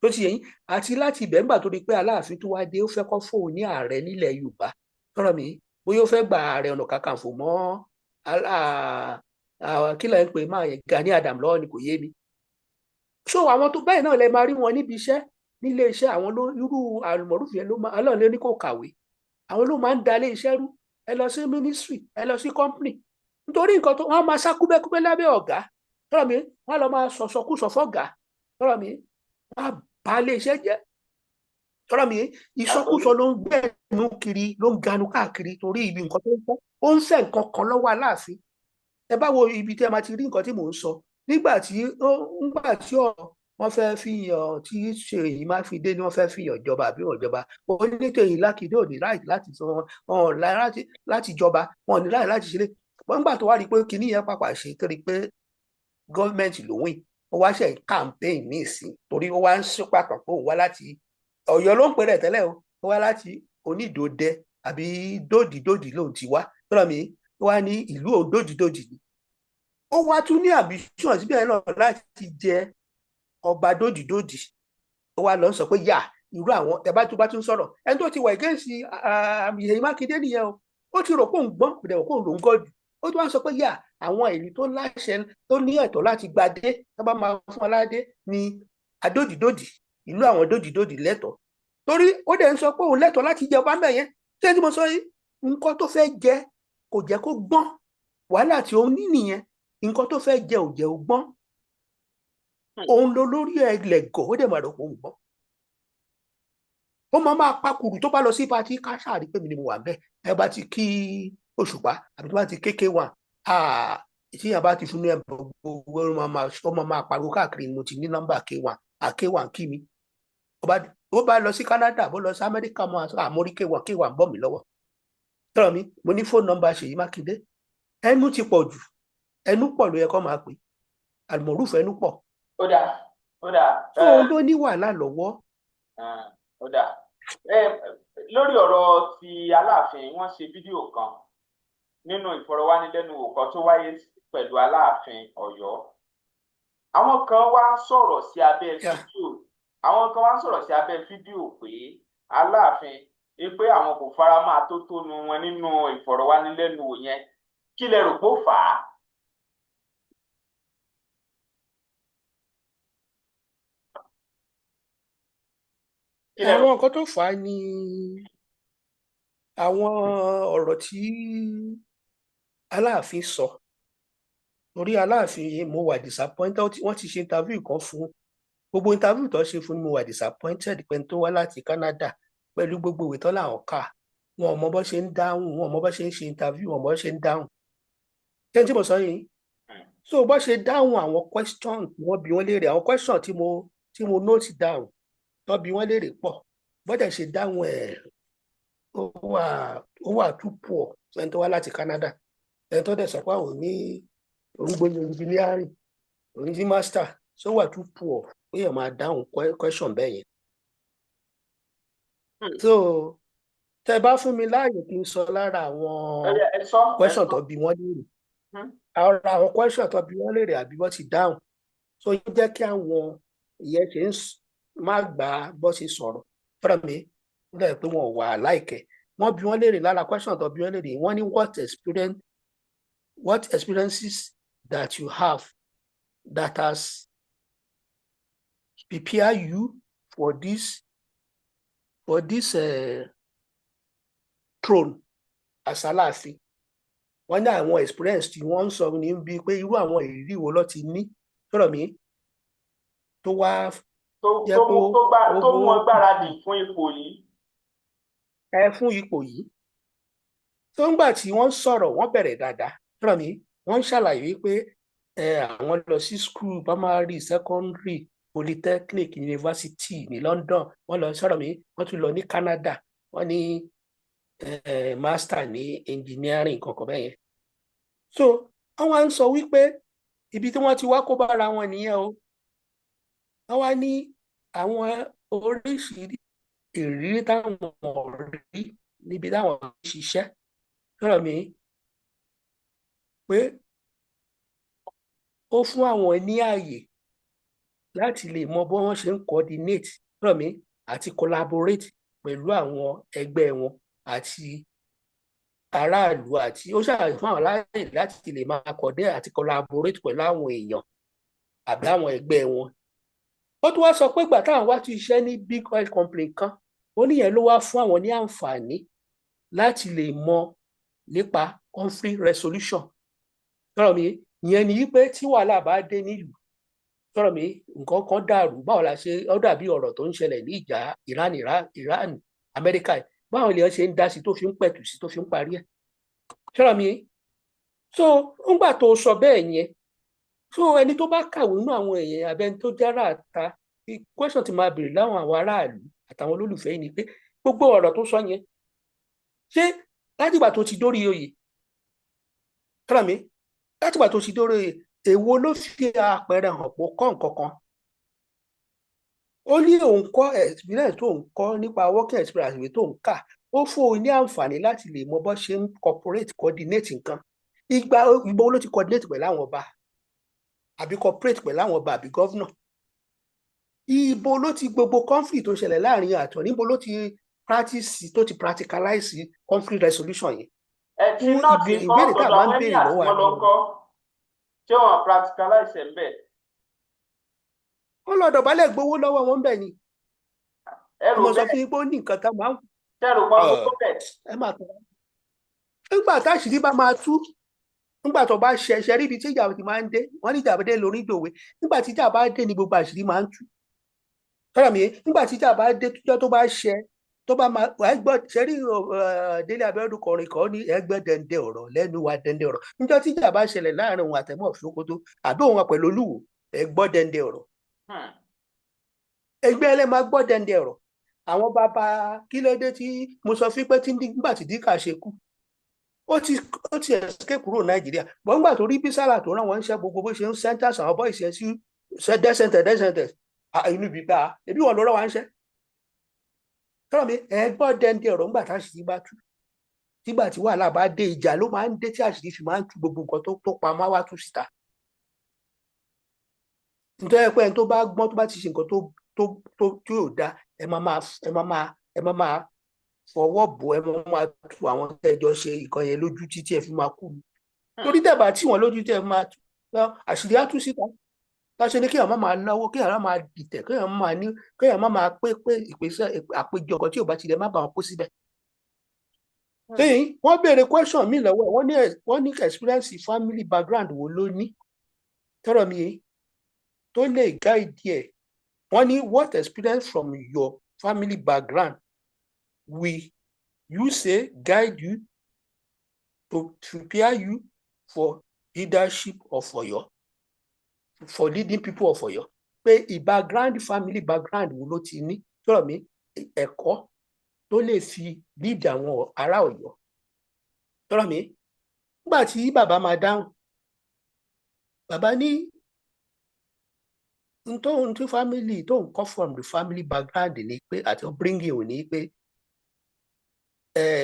tó ti yẹn àti láti ibẹ̀ ńgbà tó di pé Aláàfin tó wá dé ó fẹ́ kọ́ fóun ní ààrẹ nílẹ̀ Yorùbá tọ́rọ̀ mi bóyá ó fẹ́ gba Ààrẹ Ọ̀nà Kakanfò mọ́ kí ló ń pè máa yẹn Gani Adam lọ́wọ́ ni kò yé mi so àwọn tó bẹ́ẹ̀ náà lè máa rí wọn níbi iṣẹ́ nílé iṣẹ́ àwọn irú Almaroof yẹn Ọlọ́run ló ní kó kàwé àwọn ló máa ń da ilé iṣẹ́ rú ẹ lọ sí ministry ẹ lọ sí company nítorí nǹkan tó wọ́n máa sá kúbẹ́kúbẹ́ lábẹ́ ọ̀gá tọ́rọ̀ mi wọ́n lọ máa sọ̀sọ̀kúsọ fọ́gà tọ́rọ̀ mi wọ́n á bà ilé iṣẹ́ jẹ́ tọ́rọ̀ mi ìsọkúsọ ló ń gbẹ̀nu kiri ló ń ganu káàkiri torí ibi nǹkan tó ń fẹ́ ó ń fẹ́ nǹkan kan lọ́wọ́ Aláàfin ẹ bá wo ibi tí ẹ máa ti rí nǹkan tí mò ń sọ nígbà tí wọ́n fẹ́ fìyàn tí Ṣèyí Mákindé ni wọ́n fẹ́ fìyàn jọba àbí wọ́n jọba onítẹ̀yìn Lákindé ò ní láì láti sọ wọn láti jọba wọn ò ní láì láti ṣeré wọ́n gbà tó wá rí i pé kinní yẹn pàpà ṣe torí pé gọ́ọ̀mẹ̀ntì ló wìn ó wá ṣe campaign ní ìsìn torí ó wá ń ṣèpàtàn pé òun wá láti Ọ̀yọ́ ló ń pè rẹ̀ tẹ́lẹ̀ ó wá láti Onídòdẹ àbí dòdìdòdì lòun ti wá tọ́lá mi ó wá ní ìlú òdòdìdòdì ni ó wá tún ní ambition síbẹ̀ náà láti jẹ ọba dòdìdòdì ó wá lọ sọ pé yà irú àwọn ẹ bá tún sọ̀rọ̀ ẹni tó ti wà against Ṣèyí Mákindé nìyẹn o ó ti rò pé òun gbọ́n kò dẹ̀ rò pé òun lòún gọ́ọ̀dù ó tún wá sọ pé yà àwọn ìlú tó láṣẹ tó ní ẹ̀tọ́ láti gbadé tó bá máa fún aládé ní adódìdòdì ìlú àwọn dòdìdòdì lẹ́tọ̀ọ́ torí ó dẹ̀ ń sọ pé òun lẹ́tọ̀ọ́ láti jẹ ọba mẹ́yẹn tí ẹni tí mo sọ yìí nǹkan tó fẹ́ jẹ kò jẹ́ kó gbọ́n wàhálà tí òun ní nìyẹn nǹkan tó fẹ́ jẹ ò jẹ́ ó gbọ́n òun ló lórí ẹlẹ́gọ̀ ó dẹ̀ máa rọ̀ pé òun gbọ́n ó máa pakùrù tó bá lọ sí pati káṣá rí pé mi ni mo wà bẹ́ẹ̀ ẹ bá ti kí Òṣùpá àbí tó bá ti kéèké wà ìtìyàn bá ti fún ẹ gbogbo ó máa pariwo káàkiri mo ti ní nọ́mbà K1 kí mi ó bá lọ sí Canada bó lọ sí Amẹ́ríkà mọ́ àmórí K1 ń bọ̀ mí lọ́wọ́ tọ́rọ̀ mi mo ní fóònù nọ́mbà Ṣèyí Mákindé ẹnu ti pọ̀ jù ẹnu pọ̀ ló yẹ kó máa pè Almaroof ẹnu pọ̀ ó dáa tó ló ní wàhálà lọ́wọ́. ó dáa lórí ọ̀rọ̀ ti Aláàfin wọ́n ṣe fídíò kan nínú ìfọ̀rọ̀wánilẹ́nuwò kan tó wáyé pẹ̀lú Aláàfin Ọ̀yọ́ àwọn kan wá sọ̀rọ̀ sí abẹ́ fídíò pé Aláàfin pé àwọn kò fara mọ́ atótónu wọn nínú ìfọ̀rọ̀wánilẹ́nuwò yẹn kí lẹ rò pé ó fà á. kí lẹ rò. àwọn nǹkan tó fà á ni àwọn ọ̀rọ̀ tí Aláàfin sọ. Torí Aláàfin yìí mo wà disappointed, wọ́n ti ṣe interview kan fún gbogbo interview tó ṣe fún mi, mo wà disappointed pé tó wá láti Canada pẹ̀lú gbogbo ìwé tó làwọn kà, wọn ò mọ bó ṣe ń dáhùn, wọn ò mọ bó ṣe ń ṣe interview, wọn ò mọ bó ṣe ń dáhùn. ṣé n tí mo sọ yìí? So bó ṣe dáhùn àwọn question tí wọ́n bi wọ́n léèrè, àwọn question tí mo note down tó bi wọ́n léèrè pọ̀, bó dẹ̀ ṣe dáhùn ẹ̀ ó wà too poor ẹni tó wá láti Canada, ẹni tó dẹ̀ sọ pé àwọn ní òun gbóyè engineering, òun ní master, so wà too poor ó yẹ máa dáhùn question bẹ́ẹ̀ yẹn. So tẹ bá fún mi láàyè kí n sọ lára àwọn question tó bi wọ́n léèrè, àwọn question tó bi wọ́n léèrè àbí wọ́n ti dáhùn, so yóò jẹ́ kí àwọn ìyẹn ṣe ń má gbà bó ṣe sọ̀rọ̀ fúnra mi, ó dẹ̀ pé wọn ò wà láìkẹ́. Wọ́n bi wọ́n léèrè lára question tó bi wọ́n léèrè, wọ́n ní what experiences that you have that has prepared you for this throne as Aláàfin. Wọ́n ní àwọn experience tí wọ́n ń sọ ní bí pé irú àwọn ìrírí wo ló ti ní sọ̀rọ̀ mi tó wá jẹ́ kó tó mú wọn gbáradì fún ipò yìí. Fún ipò yìí. tó ń gbà tí wọ́n sọ̀rọ̀ wọ́n bẹ̀rẹ̀ dáadáa sọ̀rọ̀ mi, wọ́n ń ṣàlàyé wípé àwọn lọ sí school primary secondary polytechnic university ní London, wọ́n lọ sọ̀rọ̀ mi, wọ́n tún lọ ní Canada, wọ́n ní master ní engineering kankan bẹ́ẹ̀ yẹn. So wọ́n wá ń sọ wípé ibi tí wọ́n ti wá kó bára wọn nìyẹn o. wọ́n wá ní àwọn oríṣiríṣi ìrírí táwọn rí níbi táwọn ṣiṣẹ́ sọ̀rọ̀ mi pé ó fún àwọn ní ààyè láti lè mọ bó wọ́n ṣe ń coordinate sọ̀rọ̀ mi àti collaborate pẹ̀lú àwọn ẹgbẹ́ wọn àti aráàlú, àti ó ṣàlàyé fún àwọn láàyè láti lè máa coordinate àti collaborate pẹ̀lú àwọn èèyàn àbí àwọn ẹgbẹ́ wọn. ó tún wá sọ pé ìgbà táwọn wá ti ṣiṣẹ́ ní big oil company kan, ó níyẹn ló wá fún àwọn ní àǹfààní láti lè mọ nípa conflict resolution sọ̀rọ̀ mi. ìyẹn ni wípé tí wàhálà bá dé nílùú sọ̀rọ̀ mi, nǹkan kan dàrú, báwo la ṣe, ó dàbí ọ̀rọ̀ tó ń ṣẹlẹ̀ ní ìjà Iran Amẹ́ríkà, báwo lè ṣe ń dá sí tó fi ń pẹ̀tù sí tó fi ń parí ẹ̀ sọ̀rọ̀ mi. so ńgbà tó sọ bẹ́ẹ̀ yẹn, so ẹni tó bá kàwé nínú àwọn èèyàn abẹni tó jára ta, question ti máa béèrè láwọn àwọn aráàlú àtàwọn olólùfẹ́ yìí ni pé gbogbo ọ̀rọ̀ tó sọ yẹn ṣé látìgbà tó ti dórí oyè sọ̀rọ̀ mi, látìgbà tó ti dórí oyè èwo ló fi àpẹẹrẹ hàn pé kọ́ nǹkan kan. ó ní òun kọ́ experience tó ń kọ́ nípa working experience ìwé tó ń kà, ó fún òun ní àǹfààní láti lè mọ bó ṣe ń coordinate nǹkan. ìgbà wo ló ti coordinate pẹ̀lú àwọn ọba àbí cooperate pẹ̀lú àwọn ọba àbí gọ́vnà? ibo ló ti gbogbo conflict tó ṣẹlẹ̀ láàrin àtọ̀, níbo ló ti practicalize conflict resolution yìí? ìbéèrè tá a máa ń béèrè lọ́wọ́ àwọn ṣé wọn practicalize ẹ̀ ń bẹ̀? wọ́n lọ dọ̀bálẹ̀ gbowó lọ́wọ́ wọn bẹ̀ ni. mo sọ fún yín pé ó ní nǹkan tá a máa ń. ṣẹ́rù pa gbogbo bẹ̀. ẹ máa tọ́. nígbà táṣìírí bá máa tú, nígbà tó bá ṣẹṣẹ rí ibi tí ìjà ti máa ń dé, wọ́n ní ìjà dé lórí ìdòwe, nígbà tí ìjà bá dé ni gbogbo àṣírí máa ń tú. sọ́dọ̀ mi, nígbà tí ìjà bá dé tó bá ṣẹ tó bá máa ẹgbọ́ ṣẹ́rí Délé Abíọ́dún kọrin kan ní ẹgbẹ́ dẹ̀ndẹ̀ ọ̀rọ̀ lẹ́nu wa dẹ̀ndẹ̀ ọ̀rọ̀. níjọ́ tí ìjà bá ṣẹlẹ̀ láàrin òun àtẹ̀mọ́ Sókótó àbí òun pẹ̀lú Olúwo, ẹgbọ́ dẹ̀ndẹ̀ ọ̀rọ̀. ẹgbẹ́ ẹlẹ́ máa gbọ́ dẹ̀ndẹ̀ ọ̀rọ̀. àwọn bàbá kí ló dé tí mo sọ fún pé tí nígbà tí Díkà ṣe kú ó ti escape kúrò Nàìjíríà, bọ́n nígbà tó rí Bísálà tó rán wọn ń ṣe gbogbo bó ṣe ń sentence àwọn boys yẹn sí death inú ibi bá ebi wọn ló rán wa ń ṣe. tọ́lọ̀ mi ẹgbọ́ dẹ́ndẹ́ ọ̀rọ̀ ńgbà tá àṣírí bá tú, nígbà tí wàhálà bá dé ìjà ló máa ń dé tí àṣírí fi máa ń tú gbogbo nǹkan tó pamọ́ wá tú síta. nítorí pé ẹni tó bá gbọ́n tó bá ti ṣe nǹkan tó yóò dá ẹ máa máa fọwọ́ bò, ẹ máa tú àwọn ẹjọ́ ṣe nǹkan yẹn lójú títí ẹ fi máa kú. torí dẹ̀bà tí wọ́n lójú tẹ̀ máa àṣírí á tú síta láṣẹ ní kéèyàn má máa náwó kéèyàn má máa dìtẹ̀ kéèyàn má máa pé ìpèsè àpéjọ ọkọ̀ tí ò bá tilẹ̀ má bàa kó síbẹ̀. lẹ́yìn wọ́n béèrè question mi lọ́wọ́ wọ́n ní experience family background wo ló ní tọ́rọ̀ mi yìí tó lè guide ẹ̀ wọ́n ní what experience from your family background will you say guide you to prepare you for leadership of Ọ̀yọ́ for leading people of Ọ̀yọ́ pé background family background wo ló ti ní tọ́rọ̀ mi ẹ̀kọ́ tó lè fi lead àwọn ará Ọ̀yọ́ tọ́rọ̀ mi nígbà tí bàbá máa dáhùn bàbá ní tóun tí family tóun kọ́ from the family background ni pé àti upbringing ò ní pé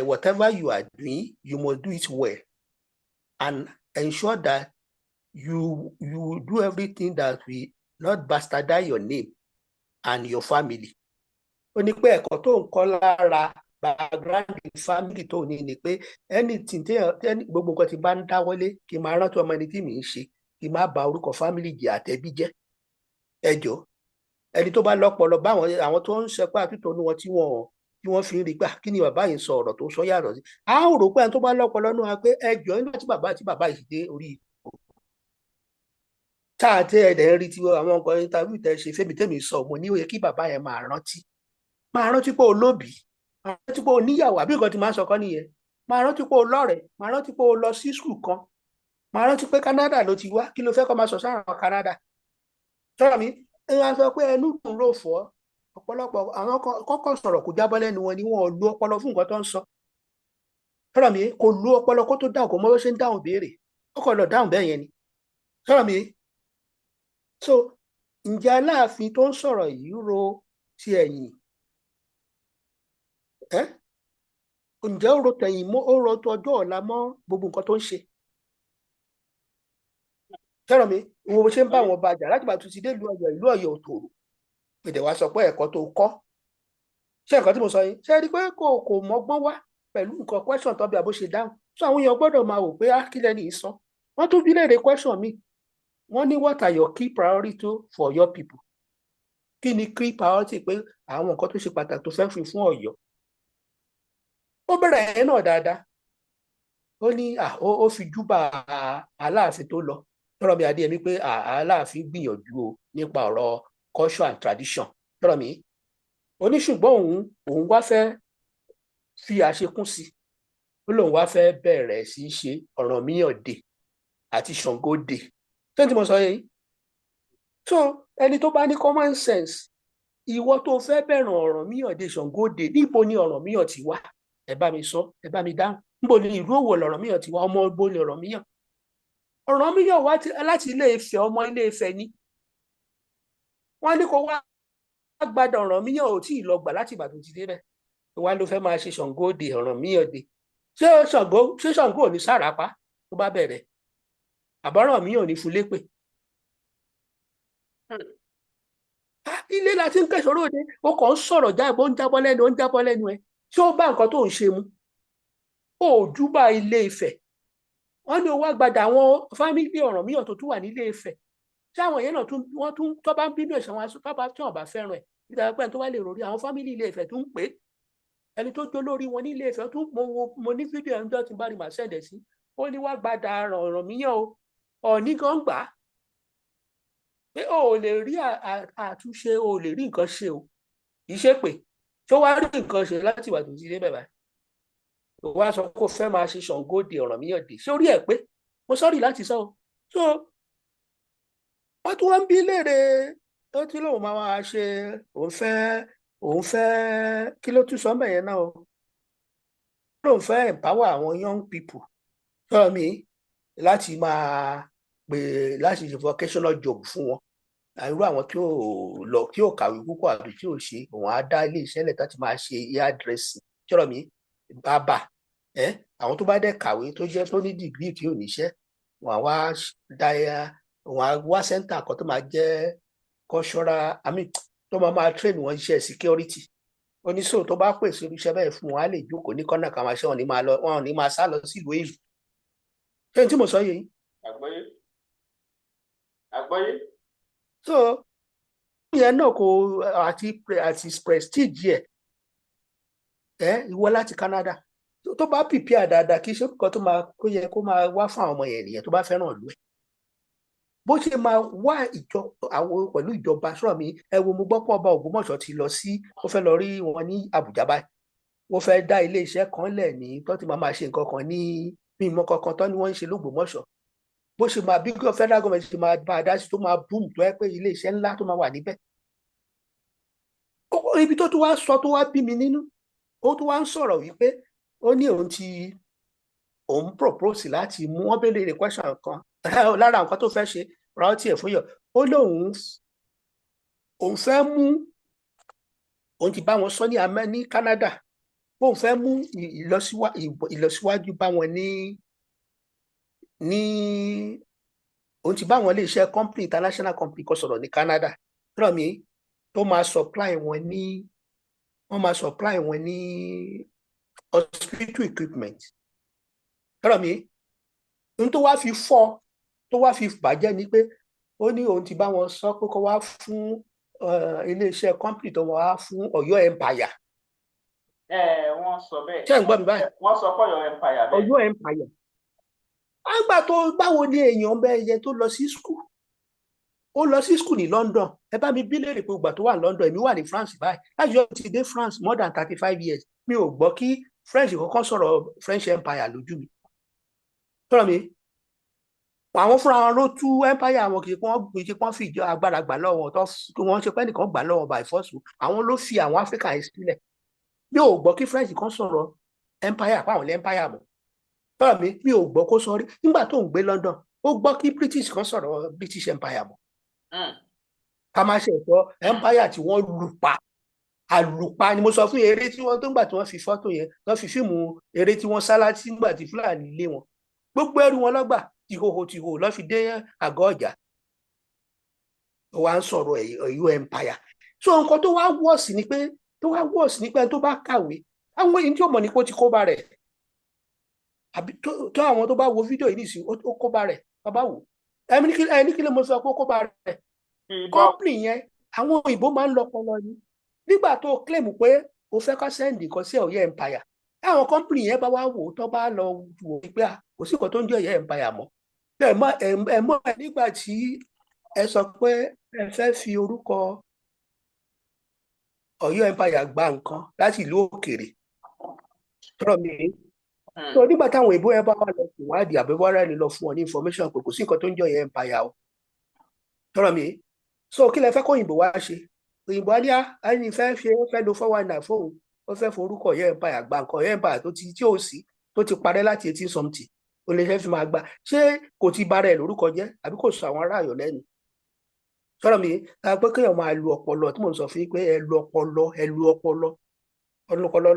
whatever you are doing you must do it well and ensure that you do everything that will not bastardize your name and your family. Ó ní pé ẹ̀kọ́ tó ń kọ́ lára background family tó ní ni pé anything gbogbo nǹkan tí bá ń dáwọ́lé kí n máa rántí ọmọ ẹni tí mi ń ṣe kí n má ba orúkọ family jẹ́ àtẹ̀bí jẹ́. Ẹjọ́ ẹni tó bá lọ́pọlọ báwọn àwọn tó ń ṣẹpá àtúntò ní wọn tí wọ́n fi ń rí gbà kí ni bàbá yìí sọ ọ̀rọ̀ tó sọ yàtọ̀ sí. A ó rò pé ẹni tó bá lọ́pọlọ náà pé ẹjọ́ nígbà tí bàbá yìí dé orí táàtẹ ẹ̀dẹ̀ ń rí tí àwọn nǹkan interview tẹ ṣe fẹ́mi tẹ́mi sọ mo ní ó yẹ kí bàbá yẹn máa rántí pé o lóbìí máa rántí pé o níyàwó àbí nǹkan tí máa ń sọ kọ́ nìyẹn máa rántí pé o lọ́rẹ̀ẹ́ máa rántí pé o lọ sí skul kan máa rántí pé Canada ló ti wá kí ló fẹ́ kọ́ máa sọ sáwọn Canada sọ̀rọ̀ mi ẹ wá sọ pé ẹnu dùn ló fọ́ ọ̀pọ̀lọpọ̀ àwọn kọ́kọ́ sọ̀rọ̀ kò jábọ́ lẹ́nu wọn ni wọn ò lo ọpọlọ fún nǹkan tó ń sọ sọ̀rọ̀ mi kò lo ọpọlọ kó tó dáhùn kò mọ bó ṣe ń dáhùn béèrè ó kọ́ lọ dáhùn bẹ́ẹ̀ yẹn ni sọ̀rọ̀ mi so ǹjẹ́ Aláàfin tó ń sọ̀rọ̀ yìí ro ti ẹ̀yìn ǹjẹ́ ó ro tẹ̀yìn mọ́ ó ro tọjọ́ ọ̀la mọ́ gbogbo nǹkan tó ń ṣe sọ̀rọ̀ mi wo bó ṣe ń bá wọn bàjà láti bá tún ti dé ìlú Ọ̀yọ́ òtòrò èdè wa sọ pé ẹ̀kọ́ tó kọ́ ṣé nǹkan tí mo sọ yìí ṣe rí pé kò mọ́gbọ́n wá pẹ̀lú nǹkan question tó bí abó ṣe dáhùn so àwọn èèyàn gbọ́dọ̀ máa wò pé kí lẹ́ni yìí sọ wọ́n tún bí léèrè question mi wọ́n ní what are your key priority for your people kí ni key priority pé àwọn nǹkan tó ṣe pàtàkì tó fẹ́ fi fún Ọ̀yọ́ ó bẹ̀rẹ̀ ẹ̀ náà dáadáa ó ní ó fi júbà Aláàfin tó lọ tọrọ mi Adéyẹmí pé Aláàfin gbìyànjú o nípa ọ̀rọ̀ culture and tradition tọrọ mi ó ní ṣùgbọ́n òun wá fẹ́ fi àṣekún sí ó lóun wá fẹ́ bẹ̀rẹ̀ sí í ṣe Ọ̀rànmíyàn Day àti Ṣàngó Day tó ń tí mo sọ yìí so ẹni tó bá ní common sense ìwọ tó fẹ́ bẹ̀rẹ̀ Ọ̀rànmíyàn Day Ṣàngó Day níbo ni Ọ̀rànmíyàn ti wá ẹ bá mi sọ ẹ bá mi dáhùn níbo ni ìlú Òwò l'Ọ̀rànmíyàn ti wá ọmọ ibo ni Ọ̀rànmíyàn wá láti Ilé Ifẹ̀ ọmọ Ilé Ifẹ̀ ni wọ́n ní kó wá gbàdọ̀ Ọ̀rànmíyàn ò tí ì lọ gbà láti Ìbàdàn ti débẹ̀ wá ló fẹ́ máa ṣe Ṣàngó Day Ọ̀rànmíyàn Day ṣé Ṣàngó ò ní sáràpá tó bá bẹ̀rẹ̀ àbọ̀rànmíyàn ò ní fún lépè ilé la ti ń kẹsọ̀rọ̀ òde ó kàn ń sọ̀rọ̀ jábọ́ ń jábọ́ lẹ́nu ẹ ṣé ó bá nǹkan tó ń ṣe mu ó júbà Ilé Ifẹ̀ wọ́n ní ó wá gbàdà àwọn fámílì Ọ̀rànmíyàn tó tún wà ní Ilé Ifẹ̀ tí àwọn yẹn náà wọ́n tún tó bá ń bínú ẹ̀sẹ̀ wọn tí wọ́n bá fẹ́ràn ẹ̀ nígbà pé tó wá lè rò rí àwọn fámílì Ilé Ifẹ̀ tún pé ẹni tó jó lórí wọn ní Ilé Ifẹ̀ tún mo ní fídíò ẹ̀ ń dọ́ ti bá rí màá sẹ́ndẹ̀ sí ó ní wá gbàdà Ọ̀rànmíyàn o Ọ̀ọ̀ni gan gbà á pé o ò lè rí àtúnṣe o ò lè rí nǹkan ṣe o ìṣe pé tó wá rí nǹkan ṣe láti ìwà tó ti dé bẹ̀rẹ̀ tó wá sọ kó fẹ́ máa ṣe Ṣàngó Day Ọ̀rànmíyàn Day sórí ẹ̀ pé mo sọ́rí láti sọ so wọ́n tún wọ́n ń bí léèrè tó tí lóun máa ṣe òun fẹ́ kí ló tún sọ mẹ́yẹn náà o lóun fẹ́ empower àwọn young people sọ mi láti máa pè láti ṣe vocational job fún wọn irú àwọn tí ò kàwé púpọ̀ àbí tí ò ṣe òun á dá ilé iṣẹ́ lẹ̀ láti máa ṣe hairdressing sọ̀rọ̀ mi bàbà àwọn tó bá dẹ̀ kàwé tó jẹ́ tó ní dìgírì tí ò níṣẹ́ wọn á wá wọn á wá sẹ́ńtà kan tó máa jẹ́ cultural tó máa train wọn iṣẹ́ security oníṣòwò tó bá pèsè irúṣẹ́ bẹ́ẹ̀ fún wọn á lè jókòó ní kọ́nà kan máa ṣe wọn ní máa sá lọ sílùú èlù ṣé n tí mo sọ yìí. àgbọ́yé àgbọ́yé. So ìyẹn náà kò àti prestige ẹ ìwọ láti Canada tó bá prepare dáadáa kì í ṣe nǹkan tó máa kó yẹ kó máa wá fún àwọn ọmọ yẹn nìyẹn tó bá fẹ́ràn ìlú ẹ̀ bó ṣe máa wá àwọn pẹ̀lú ìjọba sọ̀rọ̀ mi ẹ wo mo gbọ́ pọ̀ ọba Ògbómọ̀ṣọ́ ti lọ sí ó fẹ́ lọ rí wọn ní Àbújá báyìí wọ́n fẹ́ dá ilé iṣẹ́ kan lẹ̀ ní tó ti máa ṣe nǹkan kan ní mímọ́ kankan tó ní wọ́n ń ṣe l'Ógbómọ̀ṣọ́ bó ṣe máa bí federal government ṣe máa bá a dá sí tó máa boom tó ẹ pé ilé iṣẹ́ ńlá tó máa wà níbẹ̀ ibi tó tún wá sọ tó wá bí mi nínú ó tún wá ń sọ̀rọ̀ wípé ó ní òun propose láti mú wọn bẹ́ẹ̀ lè question kan lára nǹkan tó fẹ́ ṣe rántí ẹ̀ fún yọ ó lóun òun fẹ́ mú òun ti bá wọn sọ ní Canada òun fẹ́ mú ìlọsíwájú bá wọn ní òun ti bá wọn lè ṣe company international company kan sọ̀rọ̀ ní Canada rọ̀ mí tó máa supply wọn ní wọ́n máa supply wọn ní hospital equipment rọ̀ mí n tó wá fi fọ́ tó wá fi bàjẹ́ ni pé ó ní òun ti bá wọn sọ pé kó wá fún iléeṣẹ́ company tó wá fún Ọ̀yọ́ Empire. Wọ́n sọ bẹ́ẹ̀. ṣé ń gbọ́ mi báyìí. Wọ́n sọ pé Ọ̀yọ́ Empire bẹ́ẹ̀. Ọ̀yọ́ Empire. àgbà tó báwo ni èèyàn bẹ́ẹ̀ yẹ tó lọ sí school ó lọ sí school ní London ẹ bá mi bí léèrè pé ìgbà tó wà ní London èmi wà ní France báyìí láti yọ ti dé France more than 35 years mi ò gbọ́ kí French kọ́kọ́ sọ̀rọ̀ French Empire lójú mi sọ̀rọ̀ mi àwọn fúnra wọn ló tú empire àwọn kì í ṣe pọ́n fi ìjọ agbára gbà lọ́wọ́ tó wọ́n ṣe pé nìkan gbà lọ́wọ́ by force àwọn ló fi àwọn Africa yẹn sílẹ̀ mi ò gbọ́ kí French kan sọ̀rọ̀ empire àpá àwọn empire mọ̀ sọ̀rọ̀ mi ò gbọ́ kó sọ rí nígbà tó ń gbé London ó gbọ́ kí British kan sọ̀rọ̀ British Empire mọ̀ ká má ṣe ẹ̀tọ́ empire tí wọ́n àlùpà ni mo sọ fún eré tí wọ́n tó ń gbà tí wọ́n fi fọ́tò yẹn wọ́n fi fíìmù eré tí wọ́n sá láti nígbà tí Fúlàní lé wọn gbogbo ẹrù wọn lọ́gbà tìhòhò lọ́ fi dé àgọ́ ọjà ó wá ń sọ̀rọ̀ Ọ̀yọ́ Empire so nǹkan tó wá wọ́ọ̀sì ni pé tó bá kàwé àwọn èyí tí ó mọ̀ ní kó ti kó bá rẹ̀ àbí tó àwọn tó bá wo fídíò yìí nìsín ó kó bá rẹ̀ bàbá wò ẹni kí ló mo sọ pé ó kó bá rẹ̀ kọ́pìnì yẹn àwọn òyìnbó máa ń lọ́pọlọ ni nígbà tó claim pé o fẹ́ ká sẹ́ndì kan sí Ọ̀yọ́ Empire àwọn kọ́pìnì yẹn bá wá wò tó bá lọ wò pé kò sí nǹkan tó ń jẹ́ Ọ̀yọ́ Empire mọ́ ẹ mọ̀ nígbà tí ẹ sọ pé ẹ fẹ́ fi orúkọ Ọ̀yọ́ Empire gba nǹkan láti ìlú òkèèrè tọrọ mi so nígbà táwọn ìbò ẹ bá wà lọ ìwádìí àbẹ̀wárà ni lọ fún ọ ní information pé kò sí nǹkan tó ń jẹ́ Ọ̀yọ́ Empire o tọrọ mi so kí lẹ fẹ́ kó òyìnbó wá ṣe òyìnbó á ní ẹni fẹ́ lo 419 fóun ó fẹ́ forúkọ Ọ̀yọ́ Empire gba nǹkan Ọ̀yọ́ Empire tó ti parẹ́ láti 18 something ó lè fẹ́ fi máa gbà ṣé kò ti bára ẹ̀ lórúkọ jẹ́ àbí kò sọ àwọn ará Ọ̀yọ́ lẹ́nu sọ̀rọ̀ mi pé kéèyàn máa lu ọpọlọ tí mò ń sọ fún yín pé ẹ lu ọpọlọ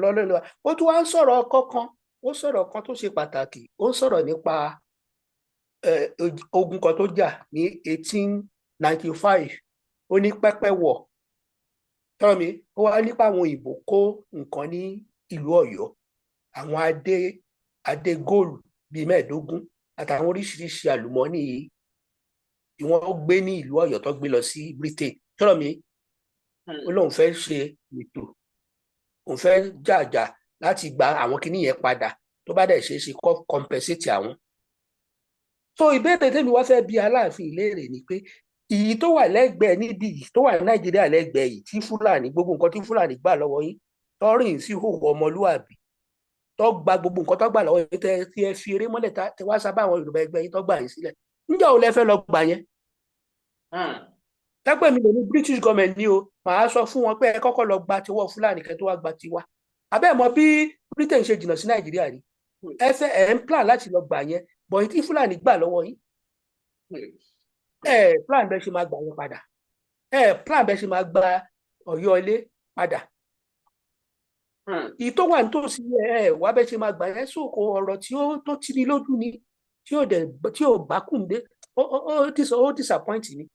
lọ́lọ́lọ́ ó tún wá ń sọ̀rọ̀ kọ́kan ó sọ̀rọ̀ kan tó ṣe pàtàkì ó ń sọ̀rọ̀ nípa ogun kan tó jà ní 1895 ó ní pẹ́pẹ́ wọ̀ sọ̀rọ̀ mi ó wá nípa àwọn òyìnbó kó nǹkan ní ìlú Ọ̀yọ́ àwọn adé góòlù bíi 15 àtàwọn oríṣiríṣi àlùmọ́ọ́nì yìí tí wọ́n gbé ní ìlú Ọ̀yọ́ tó gbé lọ sí Britain sọ̀rọ̀ mi ó lóun fẹ́ ṣe ètò òun fẹ́ jàjà láti gba àwọn kinní yẹn padà tó bá dẹ̀ ṣe é ṣe compensate àwọn. so ìbéèrè tèmi wá fẹ́ bi Aláàfin ìlérè ni pé ìyí tó wà lẹ́gbẹ̀ẹ́ níbi yìí tó wà ní Nàìjíríà lẹ́gbẹ̀ẹ́ yìí tí Fúlàní gbogbo nǹkan tí Fúlàní gbà lọ́wọ́ yín tọ́rìn sí ìhòòhò ọmọlúwàbí tó gba gbogbo nǹkan tó gbà lọ́wọ́ yín tí ẹ fi eré mọ́lẹ̀ tẹ wá sábà àwọn Yorùbá ẹgbẹ́ yín tó gbà yín sílẹ̀ níjọ́ ò lẹ fẹ́ lọ gbà yẹn. tẹ́pẹ́ mi lè ní British government ní o màá sọ fún wọn pé ẹ kọ́kọ́ lọ gba tiwọ́ Fúlàní kẹ́ tó wá gba tiwa abẹ́ mọ̀ bí Britain ṣe jìnnà sí Nàìjíríà rí ẹ ń plan láti lọ gbà yẹn bọ̀ tí Fúlàní gbà lọ́wọ́ yín plan bẹ́ẹ̀ ṣe máa gbà yẹn padà plan bẹ́ẹ̀ ṣe máa gba Ọ̀yọ́ ilé padà ìtò wà nítòsí wà bẹ́ẹ̀ ṣe máa gbà yẹn sóko ọ̀rọ̀ tó ti ní lójú ni tí ò bá kùn dé ó disappoint ni.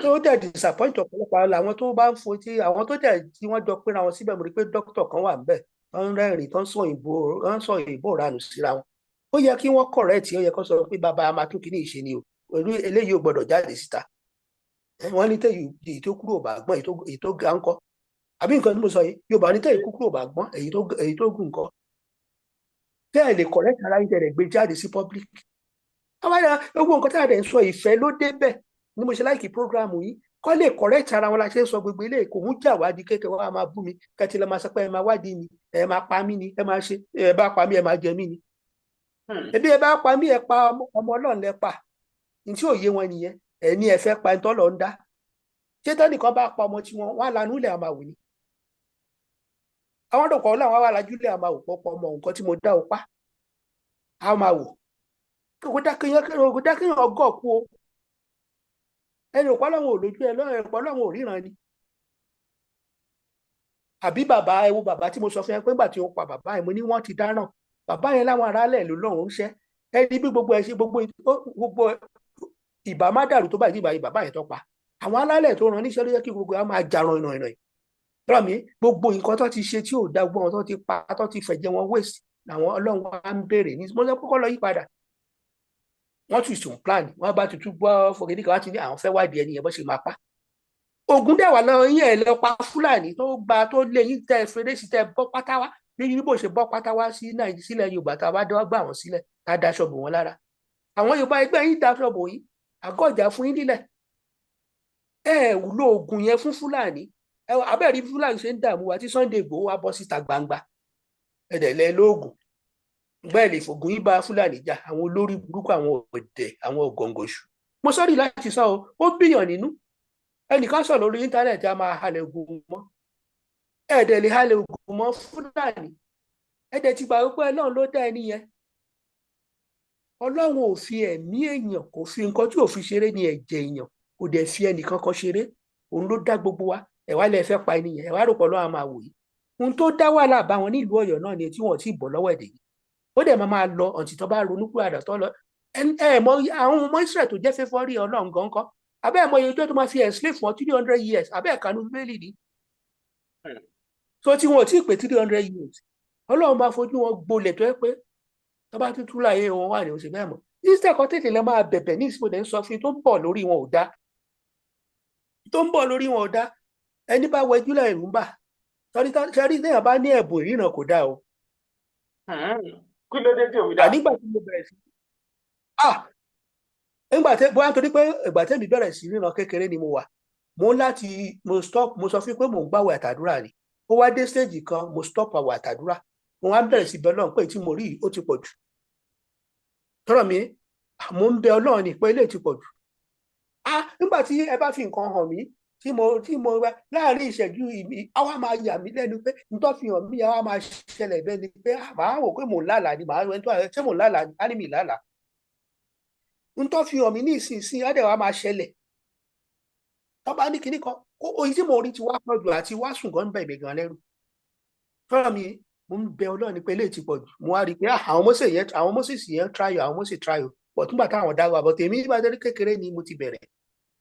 tó dẹ̀ disappoint ọ̀pọ̀lọpọ̀ àwọn tó bá ń fo tí àwọn tó dẹ̀ tí wọ́n jọ péra wọn síbẹ̀ mo rí pé dókítà kan wà níbẹ̀ tó ń rẹ́rìn tó ń sọ òyìnbó ranù síra wọn ó yẹ kí wọ́n correct ó yẹ kó sọ pé bàbá a máa tún kíní ìṣe ni o pẹ̀lú eléyìí ò gbọ́dọ̀ jáde síta wọ́n ní èyí tó kúrò bá gbọ́n èyí tó ga ńkọ́ àbí nǹkan tí mo sọ yìí Yorùbá ní tẹ̀yìn kúkúrò bá gbọ́n èyí tó gùn ńkọ́ tẹ́ ẹ̀ lè correct ara yín tẹ̀lé gbé jáde sí public àwọn gbogbo nǹkan tí a dẹ̀ ń sọ ìfẹ́ ló débẹ̀ ni mo ṣe láìkí program yìí kọ́ lè correct ara wọn la ṣe ń sọ gbogbo ilé kò ń jà wádìí kékeré wa máa bú mi kẹtì lọ máa sọ pé ẹ máa wádìí mi ẹ máa pa mí ni ẹ máa ṣe ẹ bá pa mí ẹ máa jẹ mí ni ebi ẹ bá pa mí ẹ pa ọmọ Ọlọ́run lẹ pa ní tí òye wọn nìyẹn ẹ ní ẹ fẹ́ pa ẹni tọ́lọ̀ ń dá ṣé tẹ́nìkan bá pa ọmọ tí wọn á lanú ilẹ̀ àmàwò ni àwọn dọ̀kọ̀ Ọlọ́run wá lajú ilẹ̀ àmàwò pọ̀ ọmọ nǹkan tí mo dá o pa àmàwò kò dákéyàn ọgọ́ kú o ẹni òpá lọ́wọ́ ò lójú ẹ lọ́rọ̀ ẹ̀pọ̀ lọ́wọ́ ò ríran ni àbí bàbá ẹ wo bàbá tí mo sọ fún ẹ pé nígbà tí ó pa bàbá ẹ mo ní wọ́n ti dáràn bàbá yẹn láwọn aráàlẹ̀ ló lọ́rùn ń ṣẹ́ ẹni bí gbogbo ẹ ṣe gbogbo ìbá má dàrú tó báyìí nígbà yìí bàbá yẹn tó pa àwọn aráàlẹ̀ tó ràn níṣẹ́ ló yẹ kí gbogbo ẹ máa jà ràn ìrìn rọ̀ mí gbogbo nǹkan tó ti ṣe tí ò dá gbọ́n tó ti pa tó ti fẹ̀jẹ̀ wọn waste làwọn Ọlọ́run wa ń béèrè ní mo sọ pé kọ́ lọ yí padà wọ́n tún sùn plan wọ́n bá tuntun gbọ́ fòkèdè kan wá ti ní àwọn fẹ́ wádìí ẹni yẹn bó ṣe máa pa Ògún dẹ̀ wà lọ́wọ́ yín ẹ̀ lọ pa Fúlàní tó gba tó lé yín tẹ fèrèsì tẹ bọ́ pátá wá bí bó ṣe bọ́ pátá wá sí Nàìjíríà sílẹ̀ Yorùbá tá a bá dọ́wọ́ gbà wọ́n sílẹ̀ tá a daṣọ bò wọ́n lára àwọn Yorùbá ẹgbẹ́ yín daṣọ bò yín àgọ́ ìjà fún yín nílẹ̀ ẹ wúlò oògùn yẹn fún Fúlàní ẹ abẹ́rẹ́ Fúlàní ṣe ń dààmú wa tí Sunday Igboho wá bọ́ síta gbangba ẹ̀dẹ̀lẹ́ lóògùn bẹ́ẹ̀ lè fògùn yín bá Fúlàní jà àwọn olórí burúkú àwọn ọ̀dẹ̀ àwọn ọ̀gọ̀ǹgọ̀ṣù mo sọ́rí láti sọ ó bíyàn nínú ẹnìkan sọ lórí íńtánẹ́ẹ̀tì a máa halẹ̀ ogun mọ́ ẹ̀ẹ́dẹ̀ lè halẹ̀ ogun mọ́ Fúlàní ẹ̀ẹ́dẹ̀ ti gbà wípé Ọlọ́run ló dá ẹni yẹn Ọlọ́run ò fi ẹ̀mí èèyàn kò fi nǹkan tí ò fi ṣeré ní ẹ̀jẹ̀ èèyàn kò dẹ̀ fi ẹnìkan kan ṣeré òun ló dá gbogbo wa ẹ wá lẹ fẹ́ pa ẹni yẹn ẹ wá rò pọ̀ lọ́wọ́ máa wò yìí ohun tó dá wàhálà bá wọn nílùú Ọ̀yọ́ náà ni tí wọ́n ti bọ̀ lọ́wọ́ ẹ̀dẹ̀ yìí ó dẹ̀ máa lọ ọ̀tí tó bá ronú pé àdà tó lọ mọ àwọn ọmọ Israel tó jẹ́ fẹ́fọ́ rí Ọlọ́run gan kọ́ abẹ́ mọ iye tó máa fi enslave fún 300 years abẹ́ ẹ̀kanú bíbélì ni so tí wọn ò tí ì pé 300 years Ọlọ́run máa fojú wọn gbolẹ̀ tó yẹ pé tó bá tún túlà ayé wọn wà ní oṣù bẹ́ẹ̀ mọ́ Israel kan tètè lọ máa bẹ̀bẹ̀ ní ìsìnkú ń sọ fún tó ń bọ̀ lórí wọn ò dá ẹni bá wẹjú láì rú bà sọrí téèyàn bá ní ẹ̀bùn ìríran kò dáa o kí ló dé tí òun dá. nígbà tí mo bẹ̀rẹ̀ sí nígbà tí bóyá torí pé ìgbà tẹ́mi bẹ̀rẹ̀ sí ríran kékeré ni mo wà mo sọ fún pé mò ń gbàwẹ̀ àtàdúrà ni ó wá dé stage kan mo stop àwẹ̀ àtàdúrà mo wá bẹ̀rẹ̀ sí bẹ Ọlọ́run pé tí mo rí ó ti pọ̀ jù tọ́rọ̀ mi mo ń bẹ Ọlọ́run ní pé ilé ti pọ̀ jù nígbà tí ẹ bá fi nǹkan hàn mí tí mo wá láàrin ìṣẹ́jú àwa máa yà mí lẹ́nu pé nítorí fi hàn mí àwa máa ṣẹlẹ̀ bẹ́ẹ̀ ni pé màá wò pé mò ń lálàá ni màá wẹ́n tó ààrẹ ṣé mò ń lálàá ni á ní mi lálàá nítorí fi hàn mí ní ìsinsìnyí á dẹ̀ wá máa ṣẹlẹ̀ tó bá ní kinní kan oyin tí mo rí ti wá pọ̀ jù àti wá sùn gan bẹ̀ mí gan lẹ́rù fọ́nà mi mo ń bẹ Ọlọ́run ní pé eléyìí ti pọ̀ jù mo wá rí i pé àwọn Moses yẹn trial àwọn Moses trial pọ̀ túnbà táwọn dá wa bọ̀ tèmi nígbà tó kékeré ni mo ti bẹ̀rẹ̀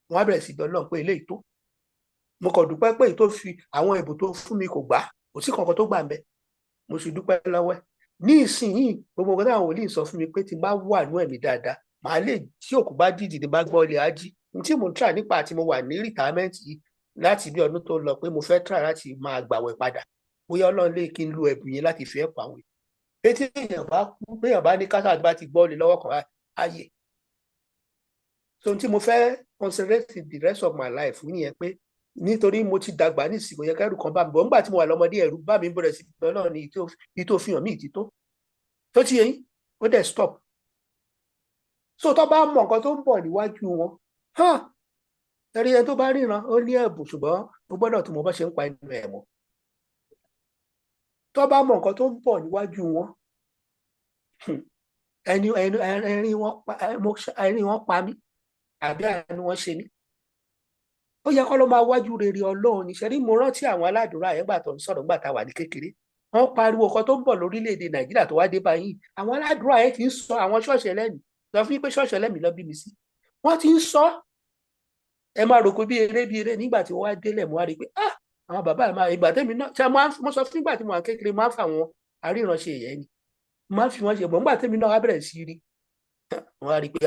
mo wá bẹ̀rẹ̀ sí bẹ Ọlọ́run pé eléyìí tó mo kàn dúpẹ́ pé tó fi àwọn ẹ̀bùn tó fún mi kò gbà kò sí kankan tó gbà ń bẹ mo sì dúpẹ́ lọ́wọ́ ẹ̀ ní ìsinyìí gbogbo nǹkan táwọn wòlíì sọ fún mi pé tí n bá wà nú ẹ̀mí dáadáa màá lè tí òkú bá dìdì ní bá gbọ́ ilé ají ní tí mo ń try nípa àti mo wà ní rìtámẹ́ǹtì yìí láti bí ọdún tó lọ pé mo fẹ́ try láti máa gbàwẹ̀ padà bóyá Ọlọ́run lè kí n lo ẹ̀bùn yẹn láti fi ẹ̀pọ̀ àwọn èèyàn tí èèyàn bá kú béèyàn bá ní kásá bá ti gbọ́ ilé lọ́wọ́ kan ayé so tí mo fẹ́ concentrate the rest of my life nìyẹn pé nítorí mo ti dàgbà ní ìsìnkú yẹn kẹrù kan bá mi bọ̀ nígbà tí mo wà lọ́mọdé ẹ̀rù bá mi bẹ̀rẹ̀ sí ìgbẹ́ náà ní ìtò fi hàn mí ìtító tó ti yẹn ó dẹ̀ stop so tó bá mọ nǹkan tó ń bọ̀ níwájú wọn ẹ̀rí ẹni tó bá ríran ó ní ẹ̀bùn ṣùgbọ́n ó gbọ́dọ̀ tó mọ bá ṣe ń pa inú ẹ̀ mọ́ tó bá mọ nǹkan tó ń bọ̀ níwájú wọn ẹ̀rín wọn pa mí àbí àánú wọn ṣe mí ó yẹ kó ló máa wájú rere Ọlọ́run ní ṣẹ́rí mo rántí àwọn aládùúrà yẹn gbà tó ń sọ̀rọ̀ gbà tá a wà ní kékeré wọ́n pariwo kan tó ń bọ̀ lórílẹ̀‐èdè Nàìjíríà tó wá dé báyìí àwọn aládùúrà yẹn ti ń sọ àwọn ṣọ́ọ̀ṣì ẹlẹ́mìí lọ fún pé ṣọ́ọ̀ṣì ẹlẹ́mìí lọ bí mi sí wọ́n ti ń sọ ẹ máa rò pé bí eré nígbà tí wọ́n wá délẹ̀ mo wá rí i pé àwọn bàbá ẹ̀ máa ìgbà tẹ́mi náà ṣe mo sọ fún ìgbà tí mo wà kékeré máa ń fa àwọn aríranṣe ìyẹn ni máa ń fi wọ́n ṣe bọ̀ nígbà tẹ́mi náà wá bẹ̀rẹ̀ sí rí wọ́n á rí i pé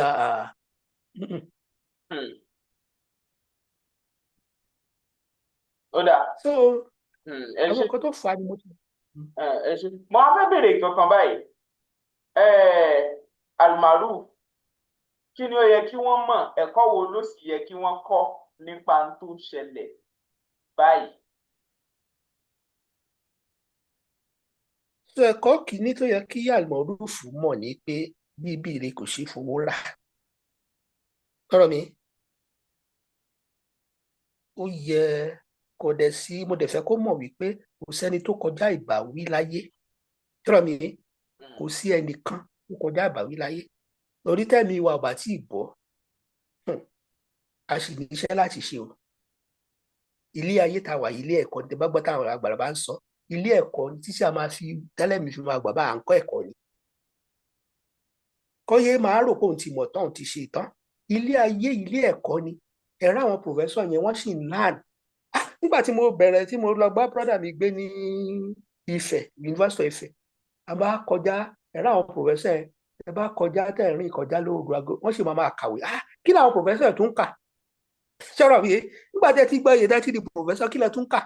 Hmm. Ó dáa. so Ẹ àwọn ṣe nǹkan tó fà á ni mo ti. ẹ ṣe. Mo á fẹ́ béèrè kankan báyìí. Almaroof, kí ni ó yẹ kí wọ́n mọ̀, ẹ̀kọ́ wo ló sì yẹ kí wọ́n kọ́ nípa ohun tó ṣẹlẹ̀ báyìí? so ẹ̀kọ́ kìíní tó yẹ kí Almaroof mọ̀ ni pé bíbí ire kò ṣeé fowó rà tọrọ mi ó yẹ kò dẹ̀ sí mo dẹ̀ fẹ́ kó mọ̀ wípé kò sẹ́ni tó kọjá ìbáwí láyé tọrọ mi kò sí ẹnìkan tó kọjá ìbáwí láyé lórí tẹ̀mí wa ò bá tí ì bọ́ a sì ní iṣẹ́ láti ṣe o ilé ayé ta wà ilé ẹ̀kọ́ ní bá gbọ́ táwọn àgbàrá bá ń sọ ilé ẹ̀kọ́ ní tí a máa fi tẹ́lẹ̀mí fi máa gbà bá à ń kọ́ ẹ̀kọ́ ni kọ́yé máa rò pé òun ti mọ̀ tán òun ti ṣe tán ilé ayé ilé ẹ̀kọ́ ni ẹ̀rọ àwọn pòfẹ́sọ̀ yẹn wọ́n sì ń láàn nígbà tí mo bẹ̀rẹ̀ tí mo lọ bá brọ́dà mi gbé ní Ifẹ̀ University of Ifẹ̀ a bá kọjá ẹ̀rọ àwọn pòfẹ́sọ̀ yẹn ẹ bá kọjá tẹ̀rín kọjá lóògùn aago wọ́n sì máa kàwé kí làwọn pòfẹ́sọ̀ tún kà ṣọ́rọ̀ mi nígbà tí ẹ ti gbọ́ ìyẹn tí di pòfẹ́sọ̀ kí lẹ tún kà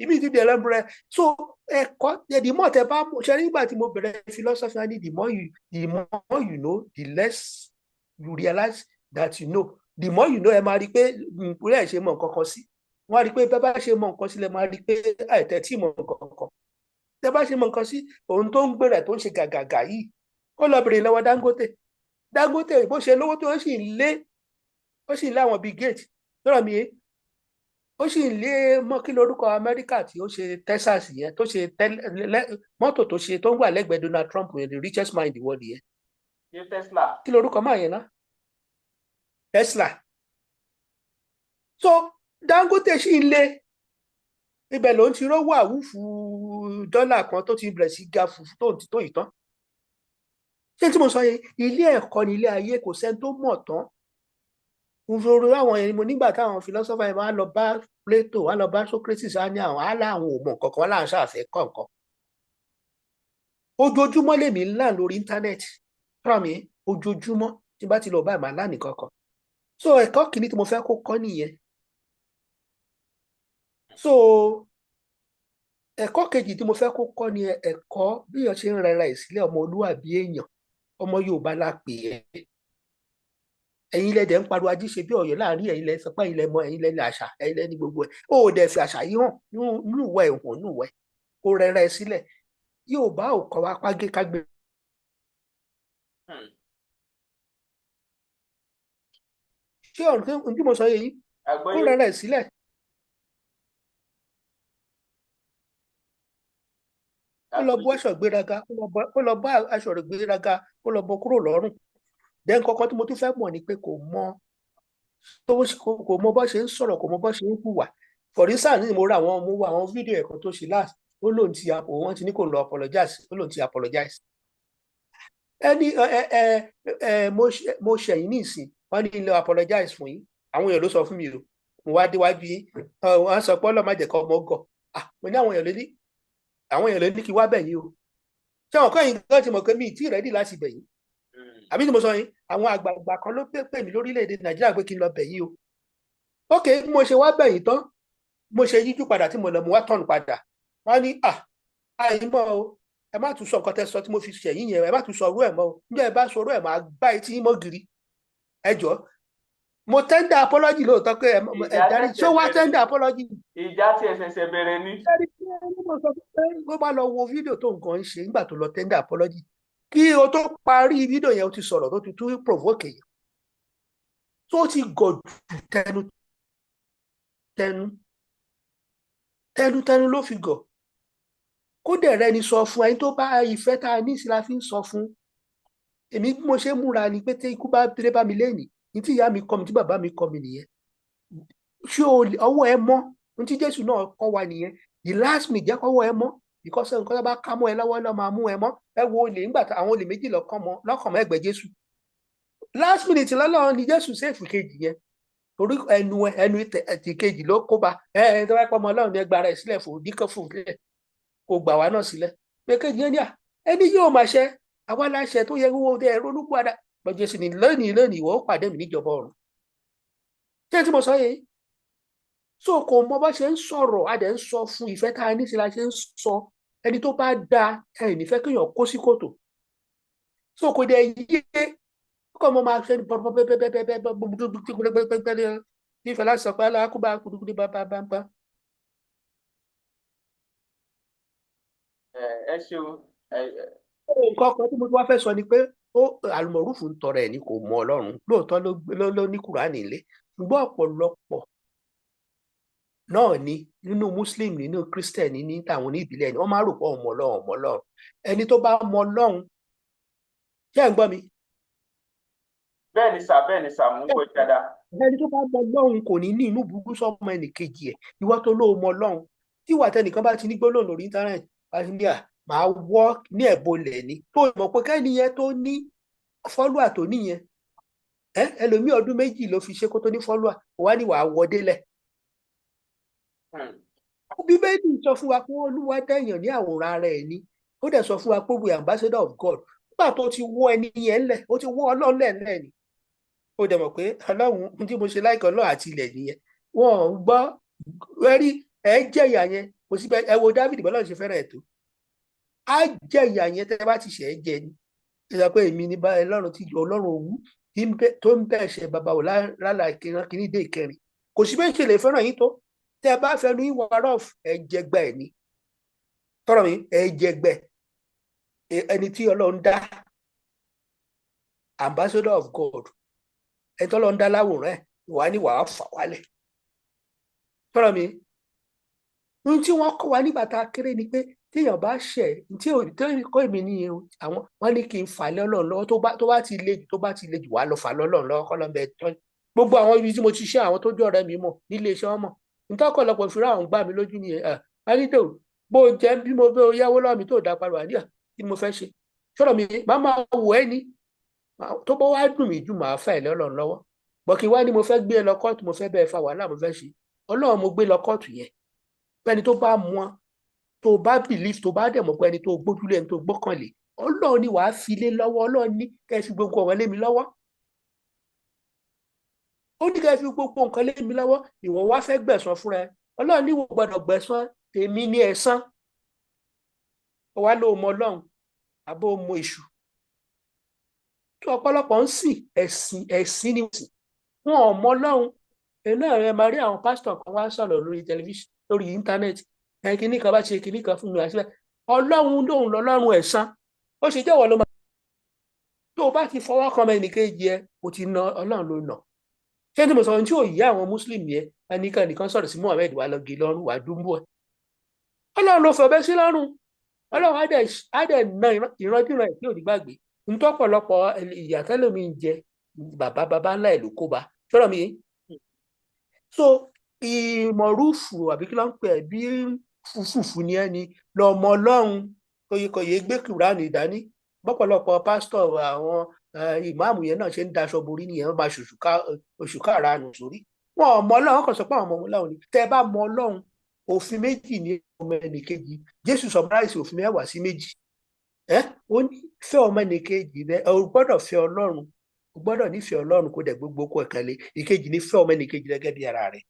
ibi ti di ẹlẹ́bùrẹ́ so ẹ̀kọ́ the more tẹ bá ṣe nígbà tí mo bẹ̀rẹ̀ philosophy ni the more you know the less you realize that you know the more you know ẹ máa rí i pé ìpínlẹ̀ ṣe mọ̀ nǹkan kan sí wọ́n á rí i pé bẹ́ẹ̀ bá ṣe mọ̀ nǹkan sí lẹ máa rí i pé àìtẹ́ tí mọ̀ nǹkan kan tẹ́ bá ṣe mọ̀ nǹkan sí òun tó ń gbéra tó ń ṣe gàgàgà yìí ó lọ bèrè lọ́wọ́ Dangote bó ṣe lówó tó ó sì ń lé àwọn bíi gate lọ́rọ̀ mi ó sì ń lé mọ́ kí lórúkọ Amẹ́ríkà tí ó ṣe Texas yẹn tó ṣe mọ́tò tó ṣe tó ń wà lẹ́gbẹ̀ẹ́ Donald Trump yẹn the richest man in the world yẹn Tesla kí lórúkọ máa yẹn ná Tesla so Dangote sì ń lé ibẹ̀ ló ń ti rówó àwùfù dọ́là kan tó ti bẹ̀rẹ̀ sí ga fùfú tó ìtàn ṣé tí mo sọ yẹn ilé ẹ̀kọ́ ní ilé ayé kò sẹ́ni tó mọ̀ tán òfòrò àwọn ẹni mo nígbà táwọn philosopher yẹn máa lọ bá Plato wá lọ bá Socrates á ní àwọn aláwọn ò mọ̀ kankan wọn láwọn ṣàfẹ́ kọ̀ọ̀kan ojoojúmọ́ lèmi ńlá lórí íńtánẹ́ẹ̀tì fúnra mi ojoojúmọ́ tí bá ti lọ bá ìmọ̀ aláàní kankan so ẹ̀kọ́ kìíní tí mo fẹ́ kó kọ́ nìyẹn so ẹ̀kọ́ kejì tí mo fẹ́ kó kọ́ ni ẹ̀kọ́ bí èèyàn ṣe ń rẹra ìsílẹ̀ ọmọlúwàbí èèyàn ọmọ Yorùbá la pè é ẹ̀yin ilẹ̀ dẹ̀ ń pariwo ají ṣe bí Ọ̀yọ́ láàrin ẹ̀yin ilẹ̀ sọ pé ẹ̀yin ilẹ̀ mọ ẹ̀yin ilẹ̀ ní àṣà ẹ̀yin ilẹ̀ ní gbogbo ẹ̀ ó dẹ̀ fi àṣà yìí hàn nínú ìwà ẹ̀hàn nínú ìwà ẹ̀ kó rẹra ẹ̀ sílẹ̀ Yorùbá ò kọ́ wa pàgé kágbé. ṣé ọ̀rọ̀ tí mo sọ yìí kó rẹra ẹ̀ sílẹ̀. kó lọ bọ́ aṣọ ìgbéraga kó lọ bá aṣọ ìgbéraga kó lọ bọ́ kúrò lọ́rùn then kankan tí mo tún fẹ́ mọ̀ ni pé kò mọ bó ṣe ń sọ̀rọ̀ kò mọ bó ṣe ń hùwà for instance ni mo ra àwọn fídíò ẹ̀kan tó ṣe last ó lóun ti wọ́n ti ní kò lọ apologize ó lóun ti apologize ẹni mo ṣẹ̀yìn ní ìsìn wọ́n ní ilé apologize fún yín àwọn èèyàn ló sọ fún mi o mo wá déwájú yín wọ́n sọ pé ọlọ́mọ àjẹkọ́ ọmọ gọ̀ mo ní àwọn èèyàn ló ní kí wá bẹ̀yìn o ṣé àwọn kan yìí gan ti mọ̀ pé mi ì tí ì rẹ́dí láti bẹ̀yìn àbí tí mo sọ yín àwọn àgbààgbà kan ló pè mí lórílẹ̀‐èdè Nàìjíríà pé kí n lọ bẹ̀yìn o ok mo ṣe wá bẹ̀yìn tán mo ṣe yíjú padà tí mo lọ mo wá tọ̀nù padà wọ́n ní àìmọ́ o ẹ má tún sọ nǹkan tẹ́ sọ tí mo fi ṣẹ̀yìn yẹn ẹ má tún sọ orú ẹ̀ mọ́ o níjẹ́ ẹ bá sọ orú ẹ̀ máa gbá etí yín mọ́ gírí ẹ jọ mo tẹ́ndà apology lóòótọ́ pé ẹ darí ṣé wá tẹ́ndà apology. ìjà tí ẹ ṣẹ̀ṣẹ̀ bẹ̀rẹ̀ ni. bó bá lọ wo fídíò tó nǹkan ń ṣe nígbà tó lọ tẹ́ndà apology kí o tó parí fídíò yẹn o ti sọ̀rọ̀ tó ti tún provoke yẹn tó ti gọ̀ jù tẹnu ló fi gọ̀ kó dẹ̀ rẹ ni sọ fún ẹni tó bá ìfẹ́ tá a ní sí la fi ń sọ fún èmi bí mo ṣe múra ni pé tí ikú bá dé bá mi lẹ́yìn ní tí ìyá mi kọ́ mi tí bàbá mi kọ́ mi nìyẹn ṣé ọwọ́ ẹ mọ́ ní tí Jésù náà kọ́ wa nìyẹn the last minute jẹ́ kọ́wọ́ ẹ mọ́ because nǹkan tó bá ká mọ́ ẹ lọ́wọ́ náà máa mú ẹ mọ́ ẹ wo olè nígbà àwọn olè méjì lọ́kàn mọ́ ẹgbẹ́ Jésù last minute lọ́lọ́run ni Jésù sèfù kejì yẹn torí ẹnu ti kejì ló kó ba tó bá pọ̀ ọmọ Ọlọ́run ní ẹgbàá rẹ̀ sílẹ̀ fún díkọ̀ fún sílẹ̀ kó gbà wá náà sílẹ̀ pé kejì yẹn ni ẹni yóò máa ṣe àwa láṣẹ tó yẹ owó ẹ ronúpìwàdà lọ́jọ́ sí ni lónìí ìwọ ó pàdé mi níjọba ọ̀run ṣé tí mo sọ yìí so kò mọ bá ṣe ń sọ̀rọ̀ a dẹ̀ ń sọ fún ìfẹ́ tá a ní sí la ṣe ń sọ ẹni tó bá da ẹ nífẹ̀ẹ́ kéèyàn kó sí kòtò so kò dẹ̀ yé kọ́ mo máa ṣe nífẹ̀ẹ́ láti sọ pé alákùbá kúdúkúdú bá. ẹ ṣeun. nǹkan kan tí mo wá fẹ́ sọ ni pé àlùmọ̀rúfù ń tọrọ ẹ̀ ní kò mọ Ọlọ́run lóòótọ́ ló ní Kùránì ilé ṣùgbọ́n ọ̀pọ̀lọpọ̀ náà ni nínú Muslim nínú Christian ní tàwọn oníbílẹ̀ ni wọ́n máa rò pé ọmọ Ọlọ́run ẹni tó bá mọ Ọlọ́run ṣé ẹ̀ ń gbọ́ mi. bẹ́ẹ̀ ni sà mú gbọ́ dáadáa. ẹni tó bá mọ Ọlọ́run kò ní inú burúkú sọmọ ẹnìkejì ẹ̀ ìwọ tó lóo mọ Ọlọ́run tí ìwà tẹnìkan bá ti ní gbólóhùn lórí íńtánẹ́ẹ̀tì bá ti ní máa wọ́ ní ẹ̀bọlẹ̀ ni tó mọ̀ pé kẹ́ni yẹn tó ní fọ́lùwà tó níyẹn ẹlòmíì ọdún méjì ló fi ṣe kó tó ní fọ́lùwà wá ní wàá wọ délẹ̀. Bíbélì sọ fún wa pé Olúwa dẹ̀yàn ní àwòrán ara ẹ̀ ni ó dẹ̀ sọ fún wa pé we are ambassador of God nígbà tó ti wọ́ ẹni yẹn lẹ̀ ó ti wọ́ Ọlọ́run lẹ̀ ni ó dẹ̀ mọ̀ pé Ọlọ́run tí mo ṣe láìka Ọlọ́run àti ilẹ̀ nìyẹn wọn ò gbọ́ rẹ́rí jẹ̀yà yẹn kò sí ẹ wo David bọ́lá ṣe fẹ́ràn ẹ̀ tó á jẹ̀yà yẹn tẹ́ bá ti ṣẹ̀ ẹ́ jẹ ni ẹ sọ pé èmi ní bá Ọlọ́run tí Ọlọ́run òwú tó ń bẹ̀ ṣe bàbá ò lálà kìíní dé ìkẹrin kò sí bẹ́ẹ̀ ṣe lè fẹ́ràn yín tó tẹ́ bá fẹnu ìwà rọ́ọ̀f ẹ̀jẹ̀gbẹ́ ẹ̀ ni tọ́rọ̀ mi ẹ̀jẹ̀gbẹ́ ẹni tí Ọlọ́run dá ambassador of God ẹ̀ tọ́lọ́run dá láwòrán ẹ̀ wà ní wàá fà wálẹ̀ tọ́rọ̀ mi ohun tí wọ́n kọ́ wa nígbà tá a kéré ni pé téèyàn bá ṣẹ̀ tí kọ́ èmi ní àwọn wọ́n ní kí n fà lé Ọlọ́run lọ́wọ́ tó bá ti le jù wá lọ fà lọ́lọ́run lọ́wọ́ kọ́ lọ́nbẹ tán gbogbo àwọn ibi tí mo ti ṣe àwọn tó jẹ́ ọ̀rẹ́ mi mọ̀ nílé iṣẹ́ wọn mọ̀ nítọ́kọ̀lọpọ̀ ìfira àwọn gbà mí lójú nìyẹn ànídò bó jẹ́ bí mo bẹ́ yáwó lọ́wọ́ mi tó dá padà wà níyà kí mo fẹ́ ṣe ṣọ́rọ̀ mi máa máa wò ẹ́ ní tó bá wá dùn mí jù máa fà ẹ̀ lọ́lọ́run lọ́wọ́ bọ̀ kí wá ní mo fẹ́ gbé ẹ lọ kóòtù mo fẹ́ bẹ́ẹ̀ fa wàhálà mo fẹ́ ṣe Ọlọ́run mo gbé lọ kóòtù yẹn pẹ́ni tó bá mọ tó bá believe tó bá dẹ̀ mọ̀ pé ẹni tó gbójúlé ẹni tó gbọ́kànlé Ọlọ́run ni wàá fi lé lọ́wọ́ Ọlọ́run ní kẹ́ ẹ fi gbogbo ọ̀rọ̀ lé mi lọ́wọ́ ó ní kẹ́ ẹ fi gbogbo nǹkan lé mi lọ́wọ́ ìwọ wá fẹ́ gbẹ̀san fúnra ẹ Ọlọ́run ní ìwọ gbọ́dọ̀ gbẹ̀san tèmi ní ẹ̀san ó wá ló mọ Ọlọ́run àbó mọ èṣù tó ọ̀pọ̀lọpọ̀ ń sìn ẹ̀sìn ni sìn wọn ò mọ Ọlọ́run ẹ̀ náà ẹ máa rí àwọn pásítọ̀ kan wá sọ̀rọ̀ lórí tẹlifíṣàn lórí íńtánẹ́ẹ̀tì kìíní kan bá ṣe kìíní kan fún mi àṣìlẹ̀ Ọlọ́run lòun lọ́lọ́run ẹ̀san ó ṣe jẹ́wọ́ ló máa tó o bá ti fọwọ́ kan ọmọ ẹnìkejì ẹ o ti na Ọlọ́run ló nà ṣé tí mo sọ ohun tí ò yí àwọn muslim yẹn ẹnìkan nìkan sọ̀rọ̀ sí Muhammed wà lọ́gì lọ́rùn wà dúnbọ̀ ẹ̀ Ọlọ́run ló fọ̀bẹ́ sí lọ́rùn Ọlọ́run á dẹ̀ na ìrandíran ẹ̀ tí ò ní gbàgbé ntọ́pọ̀lọpọ̀ ìyàtẹ́lómi ń jẹ bàbá ńlá ẹ̀ ló kó ba ṣọ́rọ̀ mi so ìmọ̀rúfù àbí kí ló ń pè é bí fùfù ni ẹni lọ́mọ Ọlọ́run kòyè gbé Kùránì dání bọ́pọ̀lọpọ̀ pásítọ̀ àwọn ìmáàmù yẹn náà ṣe ń daṣọ borí nìyẹn wọ́n máa oṣù káàrà nù sórí wọn ò mọ Ọlọ́run kàn sọ pé àwọn ọmọ Ọlọ́run ni tẹ́ ẹ bá mọ Ọlọ́run òfin méjì ní ọmọ ẹnìkejì Jésù sọmọláìsì òfin mẹ́wàá sí méjì ó ní fẹ́ ọmọ ẹnìkejì rẹ o gbọ́dọ̀ fẹ́ Ọlọ́run o gbọ́dọ̀ nífẹ̀ẹ́ Ọlọ́run kó dẹ̀ gbogbo kó ẹ̀kan lé ìkejì ní fẹ́ ọmọ ẹnìkejì rẹ gẹ́gẹ́ bí ara rẹ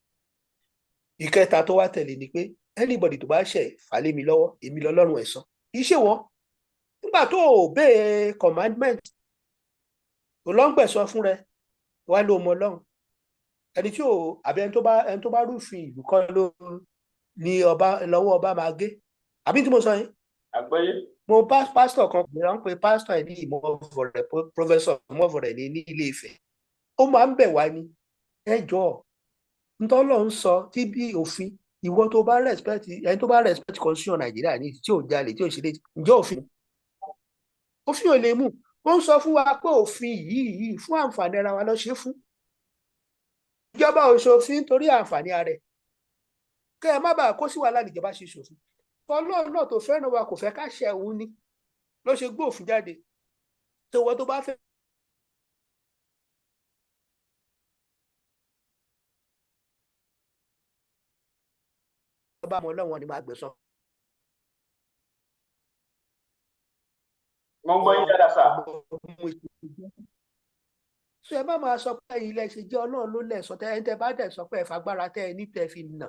ìkẹta tó wá tẹ̀lé ni pé anybody tó bá ṣẹ̀ fà lé mi lọ́wọ́ èmi lọ́lọ́run ẹ̀san iṣẹ́ wọ́n nígbà tó o bẹ́ẹ̀ commandment ò lọ́ ń gbẹ̀sọ fún rẹ wá ló mọ Ọlọ́run ẹni tí ò àbí ẹni tó bá rúfin ìlú kan ló ní lọ́wọ́ ọba máa gé àbí tí mo sọ yẹn. àgbọ́yé. mo bá pásítọ̀ kan pè rán pé pásítọ̀ ẹ̀ ní ìmọ̀ọ́fọ̀rẹ̀ pọ́fẹ́sọ̀ ìmọ̀ọ́fọ̀rẹ̀ ní Ilé Ifẹ̀ ó máa ń bẹ̀ wá ní ẹjọ́ ntọ́lọ́ ń sọ tí bí òfin ìwọ tó bá respect ẹni tó bá respect constitution Nàìjíríà ní tí ò jalè tí ò ṣe lé ǹjẹ́ òfin ò lè mú ó ń sọ fún wa pé òfin yìí fún àǹfààní ara wa ló ṣe fún ìjọba òṣòfin torí àǹfààní ara ẹ̀ kẹ́ ẹ má bàa kó sí wàhálà níjọba ṣe ṣòfin Ọlọ́run náà tó fẹ́ràn wa kò fẹ́ ká ṣe òun ni ló ṣe gbé òfin jáde tó wọ́n tó bá fẹ́ bá mọ Ọlọ́run ni máa gbẹ̀san mo ń gbọ́ yín dáadáa sà. ọmọ ìṣèjọba. So ẹ má máa sọ pé ilẹ̀ ṣe jẹ́ Ọlọ́run ló lẹ̀ sọ tẹ́ ẹ tẹ́ bá dẹ̀ sọ pé ẹ fagbára tẹ́ ẹ ní tẹ́ fi nà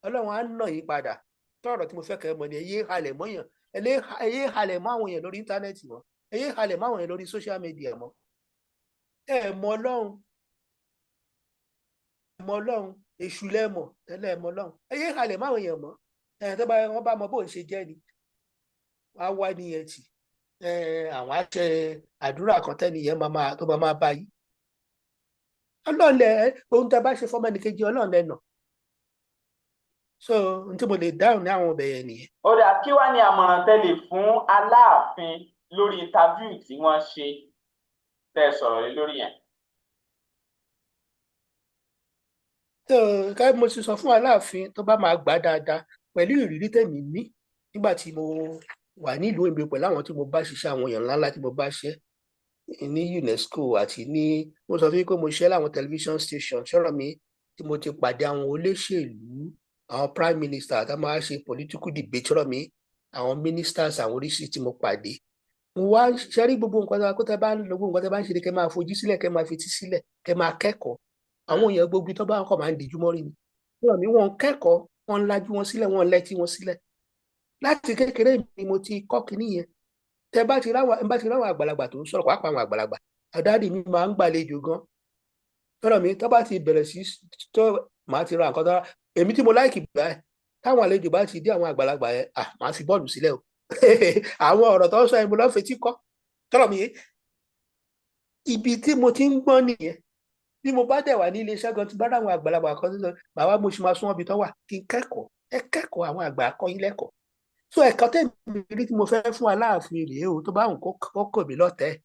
Ọlọ́run á nà yín padà. Tọ́rọ̀ tí mo fẹ́ kẹ́ ẹ mọ̀ ni ẹ yé halẹ̀ mọ́yàn ẹ yé halẹ̀ mọ́ àwọn èèyàn lórí íńtánẹ́ẹ̀tì mọ́ ẹ yé halẹ̀ mọ́ àwọn èèyàn lórí social media mọ́. Ẹ mọ Ọlọ́run èṣù lẹ́mọ̀ tẹ́lẹ̀ ẹ mọ Ọlọ́run ẹ yé halẹ̀ mọ́ àwọn èèyàn mọ́ ẹ tó bá wọn bá mọ bóun ṣe jẹ́ ni wá wá nìyẹn tì àwọn àṣẹ àdúrà kan tẹ́niyẹn tó máa bá yí. Ọlọ́run lẹ ohun tí a bá ṣe fọmọ ẹnìkejì Ọlọ́run lẹ́nà. So ohun tí mo lè dáhùn ní àwọn ọbẹ̀ yẹn nìyẹn. ó dà kí wàá ní àmọ̀ràn tẹ́lẹ̀ fún Aláàfin lórí interview tí wọ́n ṣe tẹ́ ẹ sọ̀rọ̀ lé lórí yẹn. So ká mo ti sọ fún Aláàfin tó bá máa gbà dáadáa pẹ̀lú ìrírí tèmi ní nígbà tí mo wà nílùú òyìnbó pẹ̀lú àwọn tí mo bá ṣiṣẹ́ àwọn èèyàn ńláńlá tí mo bá ṣe ní UNESCO àti ní mo sọ fún yín pé mo ṣe láwọn television station ṣọ́rọ̀ mi tí mo ti pàdé àwọn olóṣèlú àwọn prime minister tá máa ṣe political debate ṣọ́rọ̀ mi àwọn ministers àwọn oríṣiríṣi tí mo pàdé mo wá ṣẹ́rí gbogbo nǹkan tó tẹ́ bá ń lo gbogbo nǹkan tẹ́ bá ń ṣe ni kẹ́ máa fojú sílẹ̀ kẹ́ máa fetí sílẹ̀ kẹ́ máa kẹ́kọ̀ọ́ àwọn èèyàn gbogbo tó bá ń kọ́ máa ń dijú mọ́rí ni ṣọ́rọ̀ mi wọ́n kẹ́kọ̀ọ́ wọ́n lajú wọn sílẹ̀ wọ́n lẹ́tí wọn sílẹ̀ láti kékeré mi mo ti kọ́ kinní yẹn tẹ bá ti ráwọn àgbàlagbà tó ń sọ̀rọ̀ pàápàá àwọn àgbàlagbà àdáàdì mi máa ń gbàlejò gan sọ̀rọ̀ mi tó bá ti bẹ̀rẹ̀ sí tó máa ti ra nǹkan tó rà èmi tí mo láìkì gbà ẹ táwọn àlejò bá ti dé àwọn àgbàlagbà yẹn máa fi bọ́ọ̀lù sílẹ̀ o àwọn ọ̀rọ̀ tó ń sọ yẹn mo lọ́ọ́ fetí kọ́ sọ̀rọ̀ mi ibi tí mo ti ń gbọ́n nìyẹn bí mo bá dẹ̀ wà ní iléeṣẹ́ gan ti bá ráwọn àgbàlagbà kan tó sọ bàbá mo ṣe máa sún ọbì tó wà kí n kẹ́kọ̀ọ́ ẹ kẹ́kọ̀ọ́ àwọn àgbà akọ́yìn lẹ́kọ̀ọ́ so ẹ̀kọ́ tẹ̀mí rí tí mo fẹ́ fún Aláàfin rèé o tó bá wùn kó kò mí lọ́tẹ̀ẹ́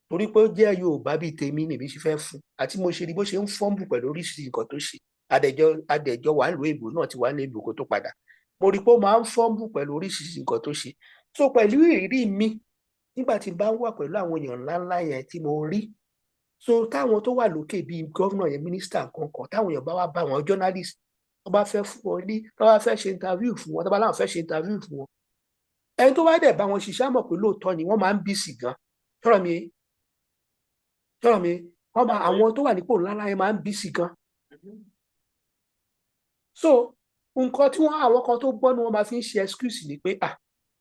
torí pé ó jẹ́ Yorùbá bíi tèmi nìbí ṣe fẹ́ fún àti mo ṣe rí bó ṣe ń fọ́nbù pẹ̀lú oríṣiríṣi nǹkan tó ṣe adẹ̀jọ́ wà nílùú èbò náà ti wà ní èbò kó tó padà mo rí pé ó máa ń fọ́nbù pẹ̀lú oríṣiríṣi nǹkan tó ṣe so pẹ̀lú ìrírí mi nígbà tí n bá ń wà pẹ̀lú àwọn èèyàn ńláńlá yẹn tí mo rí so táwọn tó wà lókè bíi gọ́vnà yẹn mínísítà kankan táwọn èèyàn bá wá bá wọn journalist tó bá fẹ́ fún wọn ní tó bá fẹ́ ṣe interview fún wọn tó bá láwọn fẹ́ ṣe interview fún wọn ẹni tó bá dẹ̀ bá wọn ṣiṣẹ́ mọ̀ pé lóòótọ́ ni wọ́n máa ń bí sí gan sọ̀rọ̀ mi wọ́n máa àwọn tó wà nípò ńláńlá yẹn máa ń bí sí gan so nǹkan tí wọ́n àwọn kan tó gbọ́ ni wọ́n máa fi ń ṣe excuse ni pé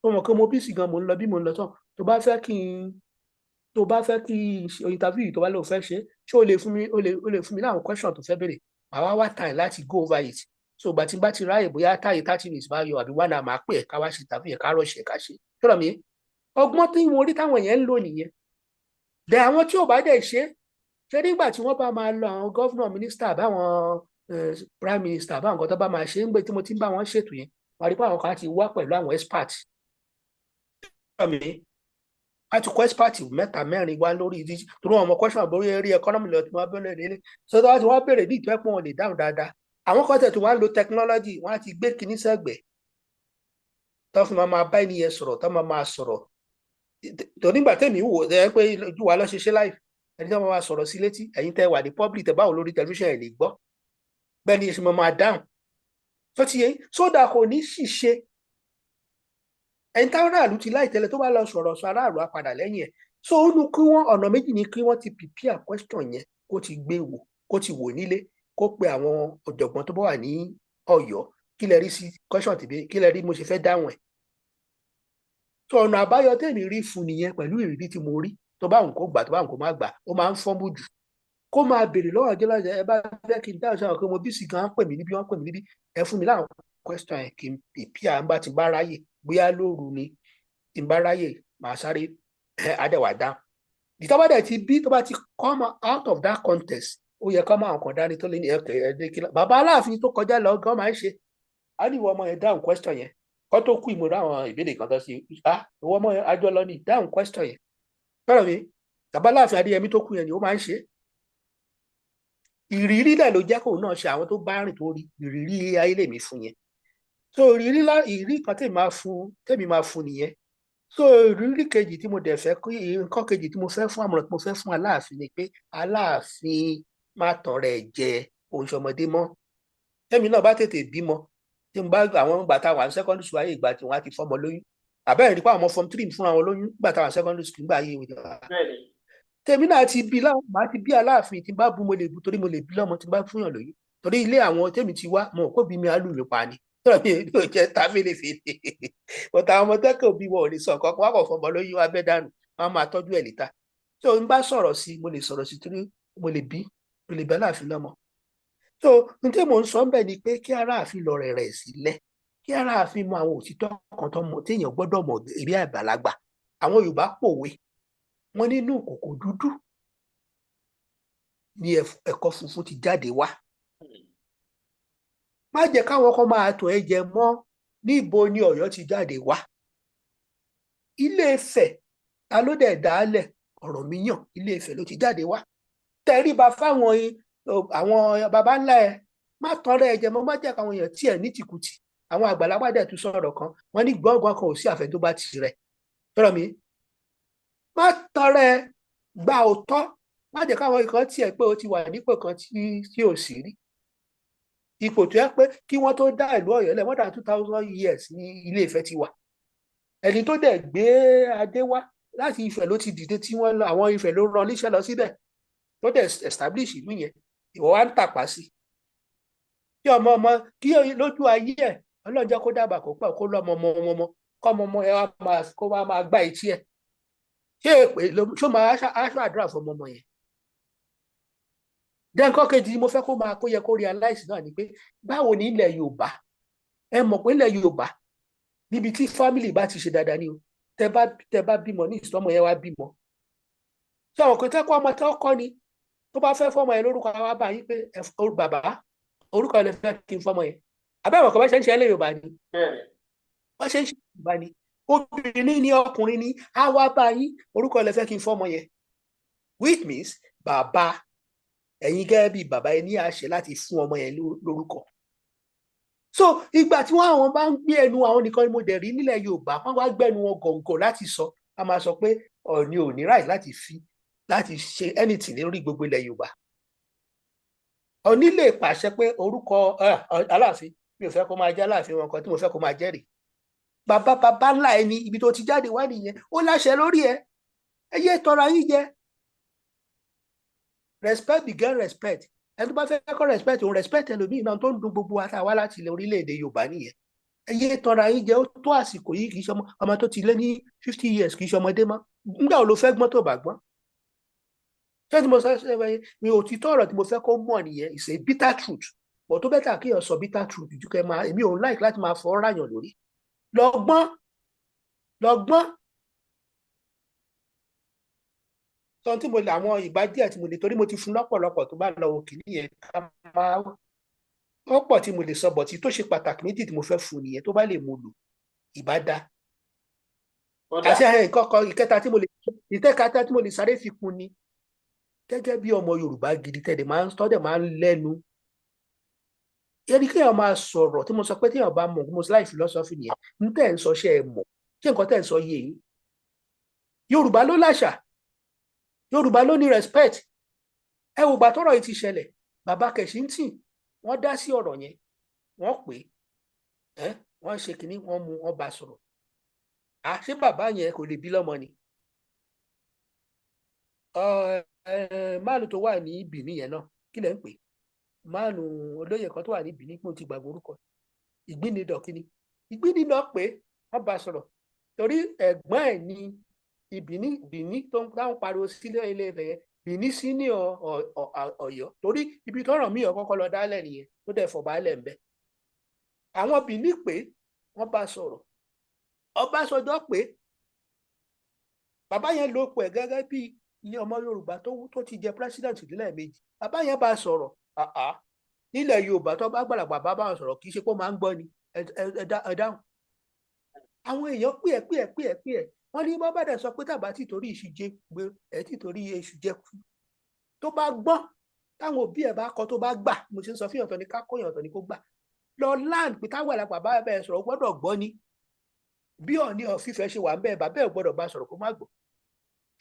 mo mọ̀ pé mo bí sí gan mo ń lọ bí mo ń lọ tán tó bá fẹ́ kí n ṣe interview tó bá lóun fẹ́ ṣe o lè fún mi láwọn question tó fẹ́ béèrè màá wá time láti go over it so ìgbà tí n bá ti ráyè bóyá táyé 30 minutes bá yọ àbí 1 hour máa pè ẹ́ ká wá ṣe tàbí ẹ̀ ká rọ̀ṣẹ̀ ká ṣe sọ̀rọ̀ mi ọgbọ́n tí mo rí táwọn èèyàn ń lò nìyẹn dẹ̀ àwọn tí ò bá dẹ̀ ṣe nígbà tí wọ́n bá máa lọ àwọn gọ́vnà mínísítà àbáwọn prime minister àbáwọn nǹkan tó bá máa ṣe ń gbé tí mo ti ń bá wọn ṣètò yẹn wà á rí pé àwọn kan ti wá pẹ̀lú àwọn expert sọ̀rọ̀ mi a ti kọ́ expert 3-4 wá lórí ìdí torí wọn mọ question àbórí eré economy lọ tí wọ́n bẹ̀rẹ̀ nílé so tí wọ́n bẹ̀rẹ̀ ní ìjọ ẹ̀pọ̀ wọn lè dáhùn dáadáa àwọn kan tẹ̀ tí wọ́n á lo technology wọ́n á ti gbé kinní sẹ́gbẹ̀ẹ́ tó fi máa bá ènìyàn sọ̀rọ̀ tó máa sọ̀rọ̀ tó nígbà tẹ̀mí wò ẹ pé ojú wa lọ ṣe ṣe live ẹni tó máa sọ̀rọ̀ sí létí ẹ̀yin tẹ́ wà ní public tẹ́ báwo lórí television ẹ̀ lè gbọ́ bẹ́ẹ̀ ni ṣe máa dáhùn tó ti yẹ sódà kò ní ṣìṣe ẹni táwọn aráàlú ti láì tẹ́lẹ̀ tó bá lọ sọ̀rọ̀ sọ aráàlú á padà lẹ́yìn ẹ̀ so ó nu kí wọ́n ọ̀nà méjì ni kí wọ́n ti prepare question yẹn kó ti gbé wò kó ti wò nílé kó pe àwọn ọ̀jọ̀gbọ́n tó bá wà ní Ọ̀yọ́ kí lẹ rí sí question tìbí kí lẹ rí mo ṣe fẹ́ dáhùn ẹ̀ so ọ̀nà àbáyọ tèmi rí fún nìyẹn pẹ̀lú ìrírí tí mo rí tó bá wùn kó gbà tó bá wùn kó má gbà ó máa ń fọ́nbù jù kó máa béèrè lọ́wọ́ ọjọ́ lọ́jọ́ ẹ bá fẹ́ kí n dáhùn sáwọn pé mo bí sì gan pè mí níbí wọ́n pè mí níbí ẹ fún mi láwọn question yẹn kí n prepare ń bá ti bá ráyè bóyá lóru ni tí n bá ráyè màá sáré adẹ̀wà dáhùn ìtọ́ bá dẹ̀ ti bí tó bá ti come out of that context ó yẹ kó máa kàn dání tó lé ní ẹ̀kẹ́ ẹ̀ẹ́dẹ́gbẹ̀lá bàbá Aláàfin tó kọjá lọ gan máa ń ṣe á ní ìwọ ọmọ yẹn dáhùn question yẹn kó tó kú ìmúra àwọn ìbéèrè kan tó ṣe ìwọ ọmọ yẹn àjọ lọ ní dáhùn question yẹn fẹ́ràn mi bàbá Aláàfin Adéyẹmí tó kú yẹn ni ó máa ń ṣe ìrírí dẹ̀ ló jẹ́ kóun náà ṣe àwọn tó bá rìn tó rí ìrírí ayé lèmi fún yẹn so ìrírí kan tèmi máa fún nìyẹn so ìrírí kejì tí mo dẹ̀ fẹ́ kí nǹkan kejì tí mo fẹ́ fún àmọ̀ràn tí mo fẹ́ fún Aláàfin ni pé Aláàfin má tàn rẹ̀ jẹ òun ṣọmọdé mọ́ tẹ́mi náà bá tètè bímọ tí n bá àwọn ìgbà tá a wà ní secondary school ayé ìgbà tí wọ́n á ti fọmọ lóyún àbẹ́rẹ́ nípa àwọn form 3 fúnra wọn lóyún nígbà tá a wà ní secondary school nígbà ayé ìwé bẹ́ẹ̀ni tèmi náà ti bí láwọn màá ti bí Aláàfin tí n bá bú mo lè bú torí mo lè bí lọ́mọ tí n bá fúnyàn lóyún torí ilé àwọn tèmi ti wá mo kó bí mi á lù mí pa ni tọ́lá mi ò jẹ́ ta fèlèfèlè bọ̀tà àwọn ọmọ tẹ́kọ̀ọ́ bí wọn ò lè sọ nǹkan kan wá kọ̀ fọmọ lóyún abẹ́ dànù wọn máa tọ́jú ẹ̀ níta tó n bá sọ̀rọ̀ sí mo lè sọ̀rọ̀ sí torí mo lè bí Aláàfin lọ́mọ tó n tí mò ń sọ bẹ́ẹ̀ ni pé kí Aláàfin lọ rẹ̀ sílẹ̀ kí Aláàfin mọ àwọn òtítọ́ kan tó mọ téèyàn gbọ́dọ̀ mọ̀ eré àgbàlagbà àwọn Yorùbá pòwe wọn nínú kòkò dúdú ni ẹ̀kọ́ funfun ti jáde wá má jẹ́ káwọn kan máa tọ̀ ẹ́ jẹ mọ́ níbo ni Ọ̀yọ́ ti jáde wá Ilé-Ifẹ̀ ta ló dẹ̀ dálẹ̀ Ọ̀rànmíyàn Ilé-Ifẹ̀ ló ti jáde wá tẹríba fáwọn àwọn baba ńlá ẹ má tọrọ ẹ jẹ mọ́ má jẹ́ káwọn èèyàn tiẹ̀ ní tìkùtì àwọn àgbàlagbà dẹ̀ tún sọ̀rọ̀ kan wọ́n ní gbọ̀ngàn kan ò sí àfẹ́ tó bá ti rẹ̀ tọrọ mi má tọrọ ẹ gba òótọ́ má jẹ́ káwọn ikọ̀ tiẹ̀ pé o ti wà nípò kan tí ò sí rí ipò tó yẹ pé kí wọ́n tó dá ìlú Ọ̀yọ́ lẹ̀ more than 2000 years ní Ilé-Ifẹ̀ ti wà ẹni tó dẹ̀ gbé adé wá láti Ifẹ̀ ló ti dìde tí wọ́n lọ àwọn Ifẹ̀ ló rán níṣẹ́ lọ síbẹ̀ tó dẹ̀ establish ìlú yẹn ìwọ wá ń tàpá sí kí ọmọ kí lójú ayé ẹ̀ Ọlọ́run jẹ́ kó dàgbà kó pẹ́ kó lọ́mọ ọmọ kọ́ ọmọ ẹ kó wá máa gbá etí ẹ̀ ṣé èpè ṣó máa aṣọ àdúrà fún ọmọ yẹn dẹ́nkọ́ kejì mo fẹ́ kó yẹ kó realize náà ni pé báwo ní ilẹ̀ Yorùbá ẹ mọ̀ pé ilẹ̀ Yorùbá níbi tí family bá ti ṣe dáadáa ni o tẹ bá bímọ ní ìsọmọ yẹn wá bímọ ṣé àwọn kan tẹ́kọ̀ ọmọ tẹ́ ọkọ ni tó bá fẹ́ fọmọ yẹn lórúkọ wa bá yín pé bàbá orúkọ ẹ lè fẹ́ kí n fọmọ yẹn abẹ́wọ̀n kan bá ṣe ń ṣe ilẹ̀ Yorùbá ni wọ́n ṣe ń ṣe Yorùbá ni obìnrin ni ọkùnrin ni á wá bá yín orúkọ ẹ lè fẹ́ kí n fọmọ yẹn which means bàbá ẹ̀yin gẹ́gẹ́ bí bàbá yẹn ní àṣẹ láti fún ọmọ yẹn lórúkọ so ìgbà tí àwọn bá ń gbé ẹnu àwọn nìkan ni mo dẹ̀ rí nílẹ̀ Yorùbá wọ́n wá gbẹ́nu wọn gọ̀ǹgọ̀ láti sọ a máa sọ pé Ọọ̀ni ò ní ráì láti ṣe anything lórí gbogbo ilẹ̀ Yorùbá Ọọ̀ni lè pàṣẹ pé orúkọ Aláàfin mi ò fẹ́ kó máa jẹ́ Aláàfin wọn kan tí mo fẹ́ kó máa jẹ́rìí bàbá ńlá ẹni ibi tó ti jáde wá nìyẹn ó láṣẹ lórí ẹ yé tọrọ yín jẹ respect begin respect ẹni tó bá fẹ́ kọ́ respect òun respect ẹlòmíì náà tó ń dun gbogbo àtàwá láti ilẹ̀ orílẹ̀-èdè Yorùbá nìyẹn ẹyẹ tọrọ ayé jẹ ó tó àsìkò yìí kì í ṣe ọmọ tó ti lé ní 50 years kì í ṣe ọmọdé mọ́ nígbà wo ló fẹ́ gbọ́n tó bá gbọ́n ṣé tí mo sọ ṣe mi ò ti tọrọ tí mo fẹ́ kó mọ̀ nìyẹn it's a bitter truth bọ̀ tó bẹ́tà kí èèyàn sọ bitter truth ju kẹ́ máa èmi ò like láti máa fọ́ ráyàn lórí lọ́gbọ́n sọ tí mo lè àwọn ìbá díẹ̀ tí mo lè torí mo ti fún lọ́pọ̀lọpọ̀ tó bá lọ òkè nìyẹn ká máa wọ́n pọ̀ tí mo lè sọ bọ̀ tí tó ṣe pàtàkì méjì tí mo fẹ́ fún nìyẹn tó bá lè mú lò ìbá dá àti ìkọ́kọ́ ìkẹta tí mo lè sáré fi kún ni gẹ́gẹ́ bí ọmọ Yorùbá gidi tẹ́lẹ̀ máa ń lẹ́nu ẹni kéèyàn máa sọ̀rọ̀ tí mo sọ pé téèyàn bá mọ̀ mo láì philosophy nìyẹn ní tẹ́ ń sọ ṣe é mọ̀ ṣé nǹkan tẹ́ ń sọ yé yín Yorùbá ló láṣà Yorùbá ló ní respect ẹ wò gbà tọ́rọ̀ yìí ti ṣẹlẹ̀ bàbá Kẹ̀síntì wọ́n dá sí ọ̀rọ̀ yẹn wọ́n pè é wọ́n ṣe kínní wọ́n mú wọn bá sọ̀rọ̀ ṣé bàbá yẹn kò lè bí lọ́mọ ni máàlù tó wà ní Benin yẹn náà kí lẹ ń pè máàlù olóyè kan tó wà ní Benin pé ó ti gbàgbé orúkọ ìgbínidọ̀ kínní ìgbínidọ̀ pé wọ́n bá sọ̀rọ̀ torí ẹ̀gbọ́n ẹ̀ ní Benin tó ń dáhùn pariwo sílé ilé Ifẹ̀ yẹn Benin sí ní Ọ̀yọ́ torí ibi tọ́rọ̀ mí ọkọkọ lọ dálẹ̀ nìyẹn tó dẹ̀ fọba ẹlẹ ń bẹ àwọn Benin pé wọ́n bá sọ̀rọ̀ Ọbásanjọ́ pé bàbá yẹn ló pẹ gẹ́gẹ́ bí iye ọmọ Yorùbá tó ti jẹ president nílẹ̀ méjì bàbá yẹn bá sọ̀rọ̀ nílẹ̀ Yorùbá tó bá gbàlagbà bá bá sọ̀rọ̀ kì í ṣe pé ó máa ń gbọ́ ni ẹ dáhùn àwọn èèyàn pè ẹ wọ́n ní bọ́ bá dẹ̀ sọ pé tàbá tí torí iṣu jẹ gbé ẹ tí torí iṣu jẹ kú tó bá gbọ́n táwọn òbí ẹ̀ bá kọ tó bá gbà mo ṣe ń sọ fún ìyàntọ́ ni ká kó ìyàntọ́ ni kó gbà lọ land pé táwọn àlàpà bá bẹ̀ sọ̀rọ̀ gbọ́dọ̀ gbọ́ ni bí Ọọ̀ni ọ̀fífẹ́ ṣe wà ń bẹ́ẹ̀ bàbá ẹ̀ gbọ́dọ̀ bá sọ̀rọ̀ kó má gbọ́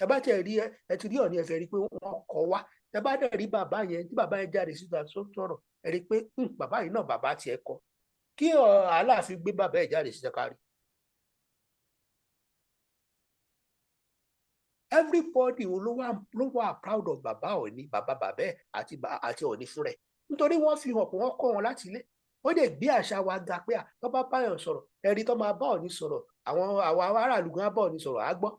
ẹ bá tẹ̀ rí ẹ ti rí Ọọ̀ni ẹ fẹ́ rí pé wọ́n kọ́ wá ẹ bá dẹ̀ rí bàbá yẹn tí bàbá yẹn jáde síta sọ̀rọ̀ ẹ rí pé bàbá yìí náà bàbá tiẹ̀ kọ́ kí Aláàfin gbé bàbá ẹ̀ jáde sí kárí. Everybody ló wà proud of bàbá Ọọ̀ni, bàbá ẹ̀ àti Ọọ̀ni fún rẹ̀, nítorí wọ́n fi hàn pé wọ́n kọ́ wọn láti ilé. Ó lè gbé àṣà wa ga pé tó bá báyọ̀ sọ̀rọ̀ ẹ̀rí tó máa bá Ọọ̀ni sọ̀rọ̀, àwọn aráàlú gan bá Ọọ̀ni sọ̀rọ̀ á gbọ́.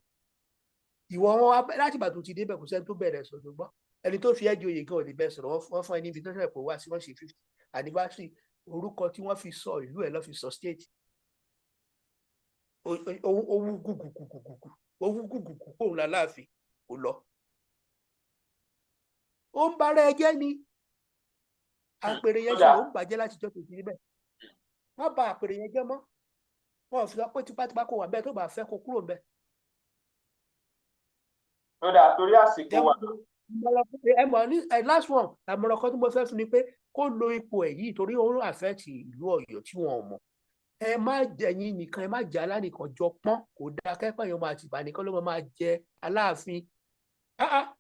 Ìwọ wọn láti ìgbà tó ti débẹ̀ kò sẹ́ni tó bẹ̀rẹ̀ sọ̀rọ̀ gbọ́. Ẹni tó fi ẹjọ́ oyè gan ò lè bẹ̀ sọ̀rọ̀, wọ́n fún ẹni invitation pé wá sí wọ́n ṣe 50th anniversary, orúkọ tí wọ́n fi sọ ìlú ẹ̀ lọ́ fi sọ state. Owó gùgùgùgùgù òun l'Aláàfin kò lọ. Ó ń bára ẹjẹ́ ni àpèrè yẹn ṣe ló ń bàjẹ́ láti jọ́ tó ti níbẹ̀. Wọ́n bà àpèrè yẹn jẹ́ mọ́, wọ́n fi sọ pé tipátipá kò wà bẹ́ẹ̀ tó bá fẹ́ kó kúrò bẹ́ẹ̀. Lọ́dà torí àsìkò wa. Last one àmọ̀ràn kan tí mo fẹ́ fún ni pé kó lo ipò ẹ̀ yìí torí ó ń affect ìlú Ọ̀yọ́ tí wọ́n mọ̀. Ẹ má jẹ̀yìn nìkan, ẹ má jẹ́ alánìkan jọ pọ́n, kò dáa kẹ́pẹ́ yẹn máa tìbà nìkan ló máa jẹ Aláàfin.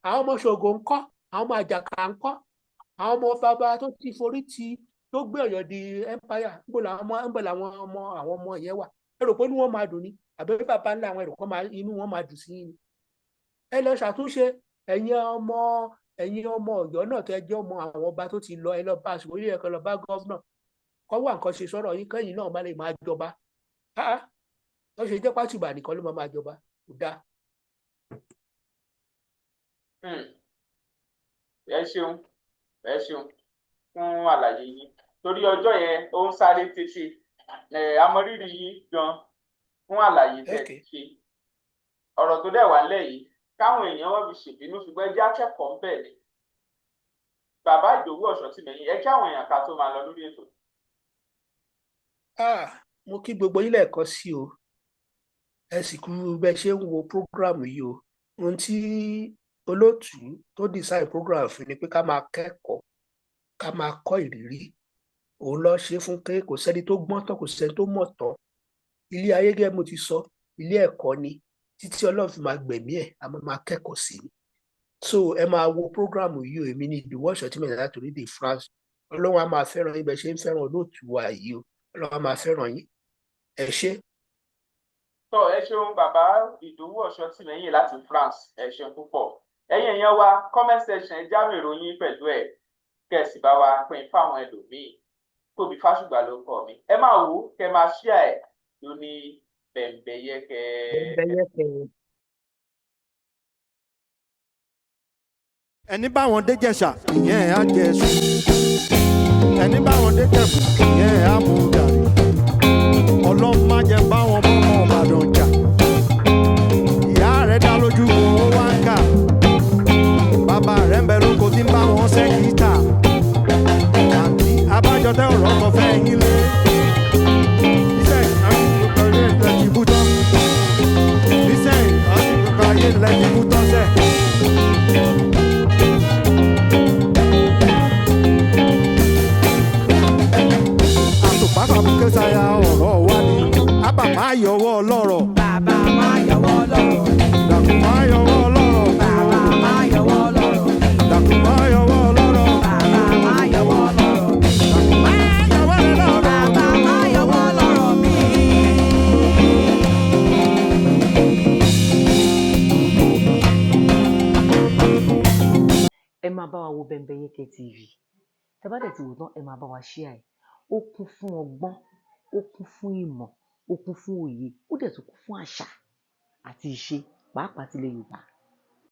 Àwọn ọmọ Ṣògo ńkọ́, àwọn ọmọ Àjàká ńkọ́, àwọn ọmọ bàbá tó ti forí ti tó gbé Ọ̀yọ́ di empire, níbo làwọn ọmọ yẹn wà? Ẹ rò pé inú wọn máa dùn ni? Àbí bàbá ńlá àwọn èrò kan inú wọn máa dùn sí yín ni? Ẹ lọ ṣàtúnṣe, ẹ̀yin ọmọ Ọ̀yọ́ náà tẹ́ jẹ́ ọmọ àwọn ọba tó ti lọ, ẹ lọ bá aṣòwò ilé ẹ̀kọ́, lọ bá gọ́vnà kọ́ wà nǹkan ṣe sọ̀rọ̀ yín kẹ́yìn náà bá lè máa jọba. Wọ́n ṣe jẹ́ pátìbà nìkan ló máa jọba, kò dáa. Ẹ ṣeun fún àlàyé yín, torí ọjọ́ yẹn ó ń sáré tètè. Amọrírì yín gan fún àlàyé tẹ́ ti ṣe. Ọ̀rọ̀ tó dẹ̀ wá lẹ̀ yìí káwọn èèyàn wọ́n fi ṣèbínú, ṣùgbọ́n ẹ jẹ́ akẹ́kọ̀ọ́ ń bẹ̀ ni. Bàbá Ìdòwú Ọ̀ṣọ́tìmẹ́yìn, ẹ kí àwọn èèyàn ká tó máa lọ lórí ètò. Mo kí gbogbo yín lẹ́ẹ̀kan sí o, ẹ sì kú bẹ́ẹ̀ ṣe ń wo program yìí o. Ohun tí olóòtú tó design program fún ni pé ká máa kẹ́kọ̀ọ́, ká máa kọ́ ìrírí. Òun ló ṣe fún pé kò sẹ́ni tó gbọ́n tán, kò sẹ́ni tó mọ̀ tán. Ilé ayé gẹ́gẹ́ mo ti sọ, ilé ẹ̀kọ́ ni, títí Ọlọ́run fi máa gbẹ̀mí ẹ̀, a máa kẹ́kọ̀ọ́ sí i. So ẹ máa wo program yìí o, èmi ní Ìdòwú Ọ̀ṣọ́tìmẹ́yìn láti orílẹ̀-èdè France. Ọlọ́run á máa fẹ́ràn yín bẹ́ẹ̀ ṣe ń fẹ́ràn olóòtú wa yìí o. Ọlọ́run á máa fẹ́ràn yín. Ẹ ṣé. Ẹ ṣeun bàbá Ìdòwú Ọ̀ṣọ́tìmẹ́yìn láti France, ẹ ṣeun púpọ̀. Ẹ̀yin èèyàn wa, comment section ẹ jáwé ìròyìn pẹ̀lú ẹ̀ kẹ̀sì bá wa pín fáwọn ẹlòmíì. Tóbi Fásùgbà ló kọ mi. Ẹ máa wò ó, kẹ máa share ẹ̀ ló ní bẹ̀m̀bẹ̀yẹkẹ. Ẹni báwọn dé Jẹ̀ṣà ìyẹn á jẹ sùn, ẹni báwọn dé Jẹ̀bú ìyẹn á mú gàrí. Ọlọ́run má jẹ́ báwọn bọ́mọ Ìbàdàn jà, ìyá rẹ̀ dá lójú owó wá ń kà, bàbá rẹ̀ ń bẹ lóko tí ń bá wọn ṣẹ́ gítà. Àǹtí abájọ tẹ́ ọ̀rọ̀ kan fẹ́ yín lé, iṣẹ́ àtúntò ayé ilẹ̀ ti bú tán, iṣẹ́ àtúntò ayé ilẹ̀ ti bú tán sẹ́. Àtùpàpàbùkẹ́ sáyà ọ̀rọ̀ wa ni, ábà máa yọwọ́ ọlọ́rọ̀. Bàbá máa yọwọ́ ọlọ́rọ̀. Dàkú máa yọwọ́ ọlọ́rọ̀. Bàbá máa yọwọ́ ọlọ́rọ̀. Dàkú máa yọwọ́ ọlọ́rọ̀. Bàbá máa yọwọ́ ọlọ́rọ̀. Dàkú máa yọwọ́ ọlọ́rọ̀. Bàbá máa yọwọ́ ọlọ́rọ̀ mi. Ẹ máa bá wa wo Bembeyeke TV. Tẹ́ bá dẹ̀ ti wò tán, ẹ máa bá wa share ẹ̀. Ó kún fún ọgbọ́n, ó kún fún ìmọ̀, ó kún fún òye, ó dẹ̀ tún kún fún àṣà àti ìṣe, pàápàá tilẹ̀ Yorùbá.